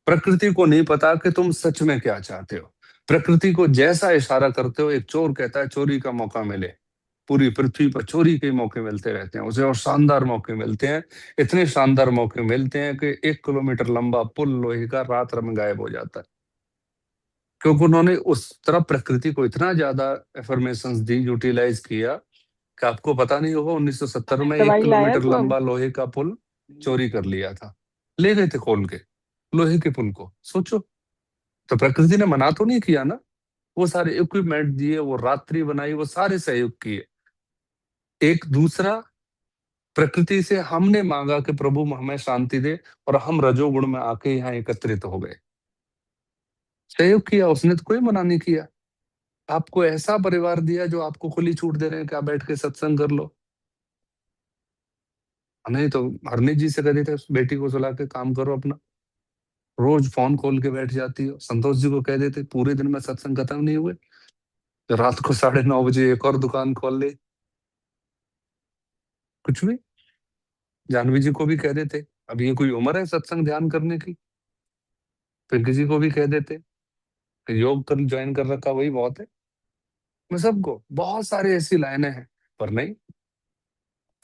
प्रकृति को नहीं पता कि तुम सच में क्या चाहते हो। प्रकृति को जैसा इशारा करते हो, एक चोर कहता है चोरी का मौका मिले, पूरी पृथ्वी पर चोरी के मौके मिलते रहते हैं उसे, और शानदार मौके मिलते हैं, इतने शानदार मौके मिलते हैं कि 1 किलोमीटर लंबा पुल लोहे का रात में गायब हो जाता है, क्योंकि उन्होंने उस तरफ प्रकृति को इतना ज्यादा एफर्मेशन दी, यूटिलाइज किया, कि आपको पता नहीं होगा 1970 में एक दवाई लाया किलोमीटर तो अब लंबा लोहे का पुल चोरी कर लिया था, ले गए थे खोल के लोहे के पुल को। सोचो, तो प्रकृति ने मना तो नहीं किया ना, वो सारे इक्विपमेंट दिए, वो रात्रि बनाई, वो सारे सहयोग किए। एक दूसरा, प्रकृति से हमने मांगा कि प्रभु हमें शांति दे, और हम रजोगुण में आके यहाँ एकत्रित हो गए, सहयोग किया, उसने तो कोई मना नहीं किया। आपको ऐसा परिवार दिया जो आपको खुली छूट दे रहे हैं कि आप बैठ के सत्संग कर लो। नहीं तो हरनीत जी से कहते थे बेटी को सुला के काम करो अपना, रोज फोन खोल के बैठ जाती हो। संतोष जी को कह देते पूरे दिन में सत्संग खत्म नहीं हुए, तो रात को 9:30 बजे एक और दुकान खोल ले, कुछ भी। जानवी जी को भी कह देते अब ये कोई उम्र है सत्संग ध्यान करने की। पिंकी जी को भी कह देते कि योग कर ज्वाइन कर रखा वही बहुत है। मैं सबको बहुत सारी ऐसी लाइनें हैं, पर नहीं,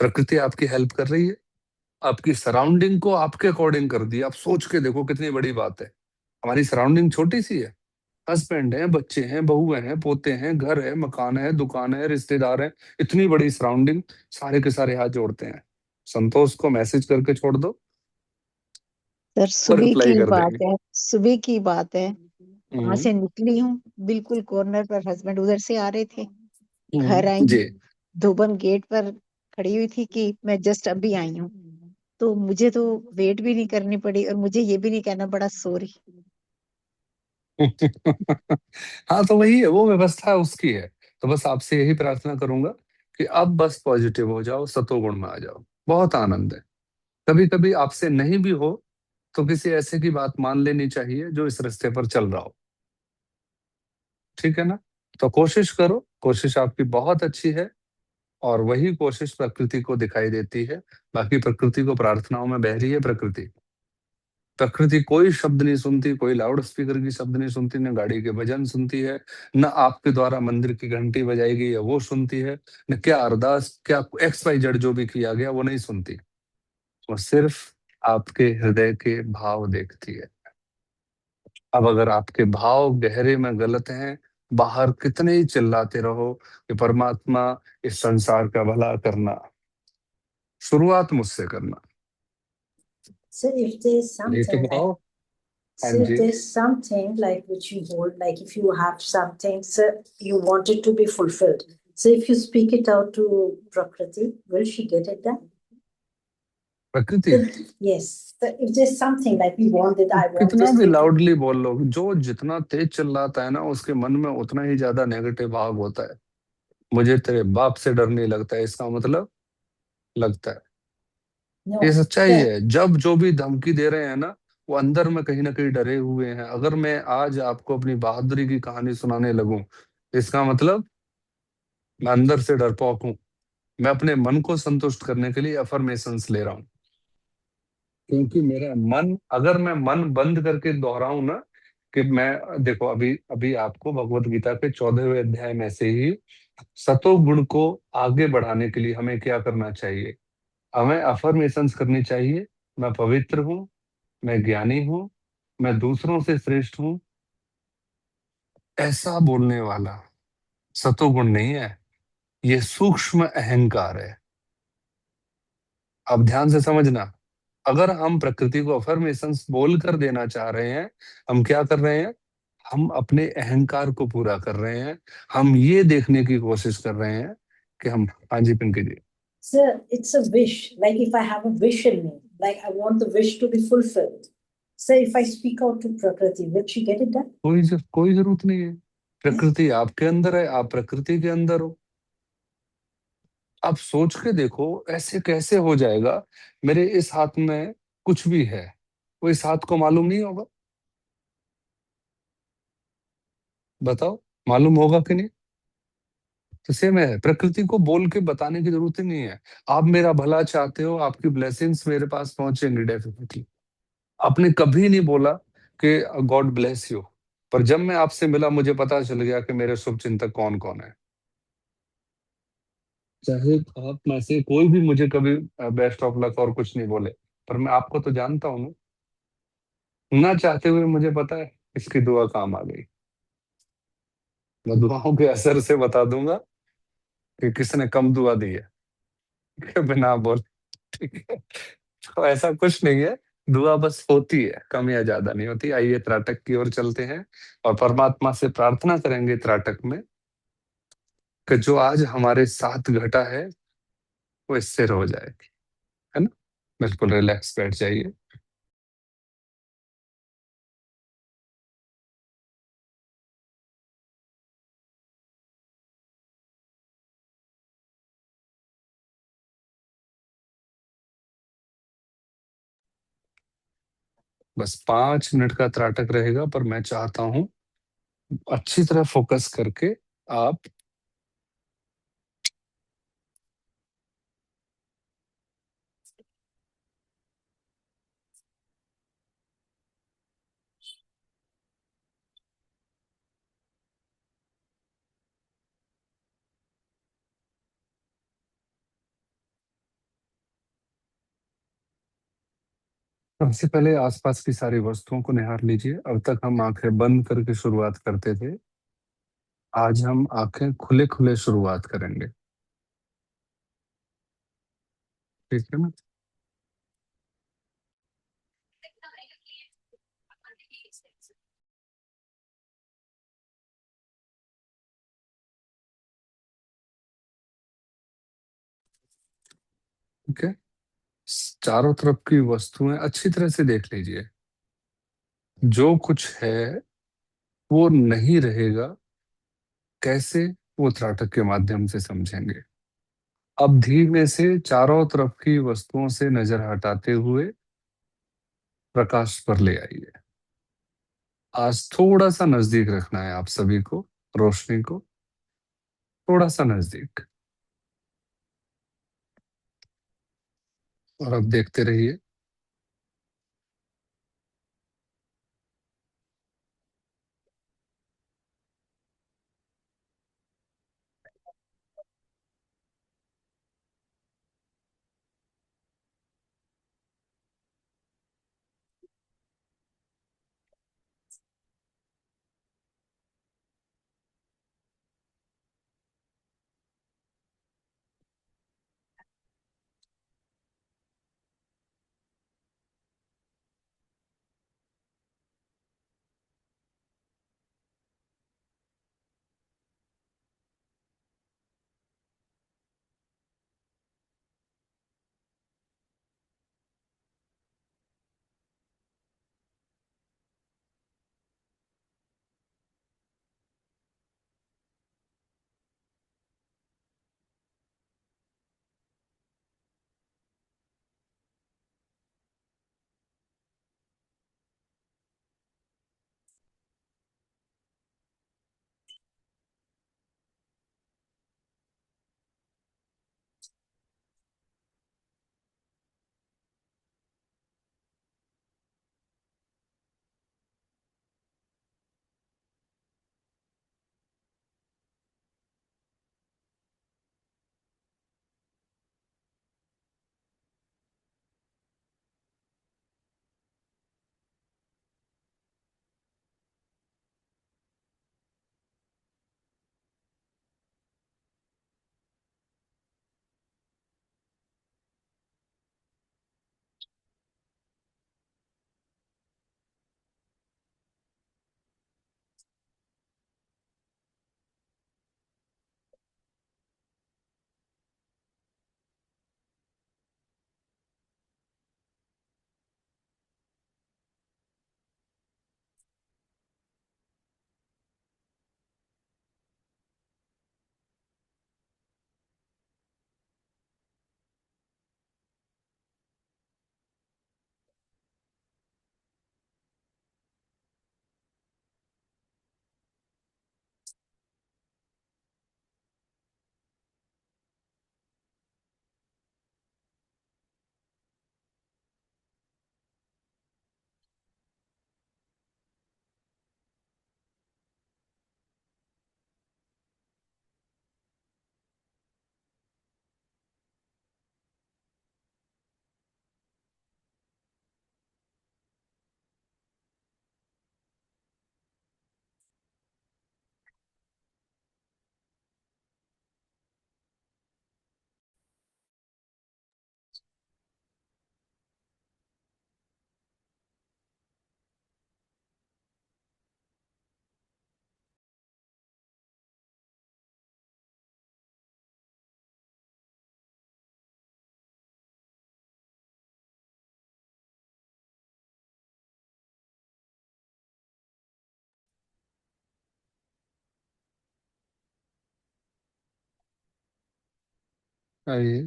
प्रकृति आपकी हेल्प कर रही है। आपकी सराउंडिंग को आपके अकॉर्डिंग कर दी। आप सोच के देखो कितनी बड़ी बात है। हमारी सराउंडिंग छोटी सी है, हस्बैंड है, बच्चे हैं, बहुएं हैं, पोते हैं, घर है, मकान है, दुकान है, रिश्तेदार है, इतनी बड़ी सराउंडिंग, सारे के सारे हाथ जोड़ते हैं। संतोष को मैसेज करके छोड़ दो, सर वो सुबह रिप्लाई की कर बात देंगे। है, सुबह की बात है। वहां हम्म। से निकली हूँ, बिल्कुल कॉर्नर पर हस्बैंड उधर से आ रहे थे, घर आई, जी। धोबन गेट पर खड़ी हुई थी कि मैं जस्ट अभी आई हूँ। तो मुझे तो वेट भी नहीं करनी पड़ी और मुझे ये भी नहीं कहना पड़ा सॉरी। हाँ, तो वही है, वो व्यवस्था उसकी है। तो बस आपसे यही प्रार्थना करूंगा कि अब बस पॉजिटिव हो जाओ, सतोगुण में आ जाओ, बहुत आनंद है। कभी कभी आपसे नहीं भी हो तो किसी ऐसे की बात मान लेनी चाहिए जो इस रास्ते पर चल रहा हो, ठीक है ना। तो कोशिश करो, कोशिश आपकी बहुत अच्छी है, और वही कोशिश प्रकृति को दिखाई देती है। बाकी प्रकृति को प्रार्थनाओं में बह रही है प्रकृति। प्रकृति कोई शब्द नहीं सुनती, कोई लाउड स्पीकर की शब्द नहीं सुनती, न गाड़ी के भजन सुनती है, न आपके द्वारा मंदिर की घंटी बजाई गई है वो सुनती है, न क्या अरदास, क्या XYZ जो भी किया गया वो नहीं सुनती। वो सिर्फ आपके हृदय के भाव देखती है। अब अगर आपके भाव गहरे में गलत हैं, बाहर कितने ही चिल्लाते रहो कि परमात्मा इस संसार का भला करना, शुरुआत मुझसे करना। So if there's लेके something like, भाव। हाँ so if जी। there's something like which you hold, like if you have something, so you want it to be fulfilled. So if you speak it out to Prakriti, will she get it done? प्रकृति Yes. So if there's something like we want it, I want कितना this भी thing. Loudly बोल लो, जो जितना तेज चिल्लाता है ना उसके मन में उतना ही ज्यादा नेगेटिव भाव होता है। मुझे तेरे बाप से डर नहीं लगता है, इसका मतलब लगता है। ये No. सच्चाई The, है। जब जो भी धमकी दे रहे हैं ना, वो अंदर में कहीं ना कहीं डरे हुए हैं। अगर मैं आज आपको अपनी बहादुरी की कहानी सुनाने लगूं, इसका मतलब मैं अंदर से डरपोक हूं। मैं अपने मन को संतुष्ट करने के लिए अफर्मेशंस ले रहा हूं, क्योंकि मेरा मन, अगर मैं मन बंद करके दोहराऊं ना, कि मैं देखो अभी अभी आपको भगवत गीता के 14वें अध्याय में से ही सतोगुण को आगे बढ़ाने के लिए हमें क्या करना चाहिए, हमें अफर्मेशंस करनी चाहिए। मैं पवित्र हूँ, मैं ज्ञानी हूँ, मैं दूसरों से श्रेष्ठ हूँ, ऐसा बोलने वाला सतोगुण नहीं है, ये सूक्ष्म अहंकार है। अब ध्यान से समझना, अगर हम प्रकृति को अफर्मेशंस बोल कर देना चाह रहे हैं, हम क्या कर रहे हैं, हम अपने अहंकार को पूरा कर रहे हैं। हम ये देखने की कोशिश कर रहे हैं कि हम, हाँ जी पिंकी जी। so it's a wish. Like if I have a wish in me, like I want the wish to be fulfilled. So if I speak out to Prakriti, will she get it done? कोई जरूरत नहीं है। प्रकृति आपके अंदर है, आप प्रकृति के अंदर हो। आप सोच के देखो ऐसे कैसे हो जाएगा, मेरे इस हाथ में कुछ भी है, वो इस हाथ को मालूम नहीं होगा? बताओ, मालूम होगा कि नहीं? तो सेम है, प्रकृति को बोल के बताने की जरूरत ही नहीं है। आप मेरा भला चाहते हो, आपकी ब्लेसिंग्स मेरे पास पहुंचेंगे डेफिनेटली। आपने कभी नहीं बोला कि गॉड ब्लेस यू, पर जब मैं आपसे मिला मुझे पता चल गया कि मेरे शुभ चिंतक कौन कौन है। चाहे आप में से कोई भी मुझे कभी बेस्ट ऑफ लक और कुछ नहीं बोले, पर मैं आपको तो जानता हूँ ना चाहते हुए मुझे पता है इसकी दुआ काम आ गई। मैं दुआओं के असर से बता दूंगा कि किसने कम दुआ दी है, कि बिना बोल, ठीक है। तो ऐसा कुछ नहीं है, दुआ बस होती है, कम या ज्यादा नहीं होती। आइए त्राटक की ओर चलते हैं और परमात्मा से प्रार्थना करेंगे त्राटक में कि जो आज हमारे साथ घटा है वो स्थिर हो जाए, है ना। बिल्कुल रिलैक्स बैठ जाइए। बस 5 मिनट का त्राटक रहेगा, पर मैं चाहता हूं अच्छी तरह फोकस करके आप सबसे पहले आसपास की सारी वस्तुओं को निहार लीजिए। अब तक हम आंखें बंद करके शुरुआत करते थे, आज हम आंखें खुले खुले शुरुआत करेंगे। ठीक है ना? ठीक है। चारों तरफ की वस्तुएं अच्छी तरह से देख लीजिए। जो कुछ है वो नहीं रहेगा, कैसे, वो त्राटक के माध्यम से समझेंगे। अब धीमे से चारों तरफ की वस्तुओं से नजर हटाते हुए प्रकाश पर ले आइए। आज थोड़ा सा नजदीक रखना है आप सभी को, रोशनी को थोड़ा सा नजदीक। और अब देखते रहिए। आइए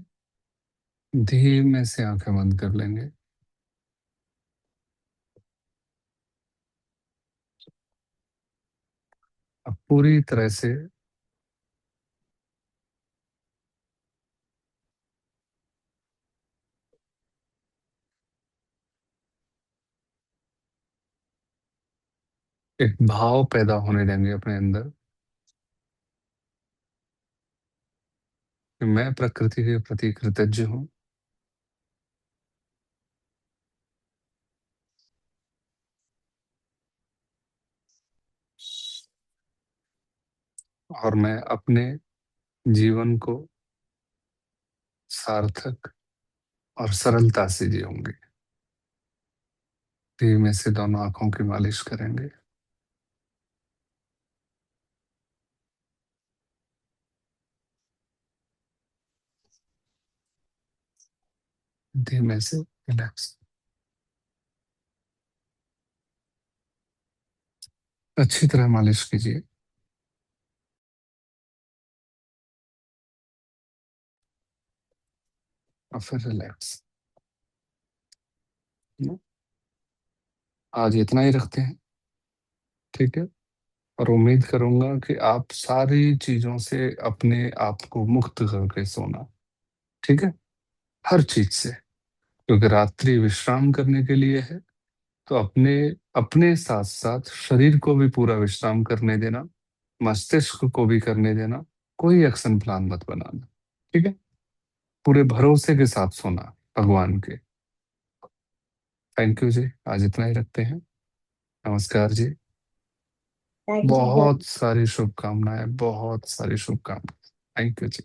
धीमे से आंखें बंद कर लेंगे। अब पूरी तरह से एक भाव पैदा होने देंगे अपने अंदर कि मैं प्रकृति के प्रति कृतज्ञ हूं और मैं अपने जीवन को सार्थक और सरलता से जीऊंगी। धीमे से दोनों आंखों की मालिश करेंगे। धीमे से रिलैक्स। अच्छी तरह मालिश कीजिए। और फिर रिलैक्स। आज इतना ही रखते हैं, ठीक है। और उम्मीद करूंगा कि आप सारी चीजों से अपने आप को मुक्त करके सोना, ठीक है, हर चीज से। क्योंकि रात्रि विश्राम करने के लिए है, तो अपने अपने साथ साथ शरीर को भी पूरा विश्राम करने देना, मस्तिष्क को भी करने देना। कोई एक्शन प्लान मत बनाना, ठीक है। पूरे भरोसे के साथ सोना भगवान के। थैंक यू जी, आज इतना ही रखते हैं। नमस्कार जी। Thank you. बहुत सारी शुभकामनाएं, बहुत सारी शुभकामनाएं। Thank you ji.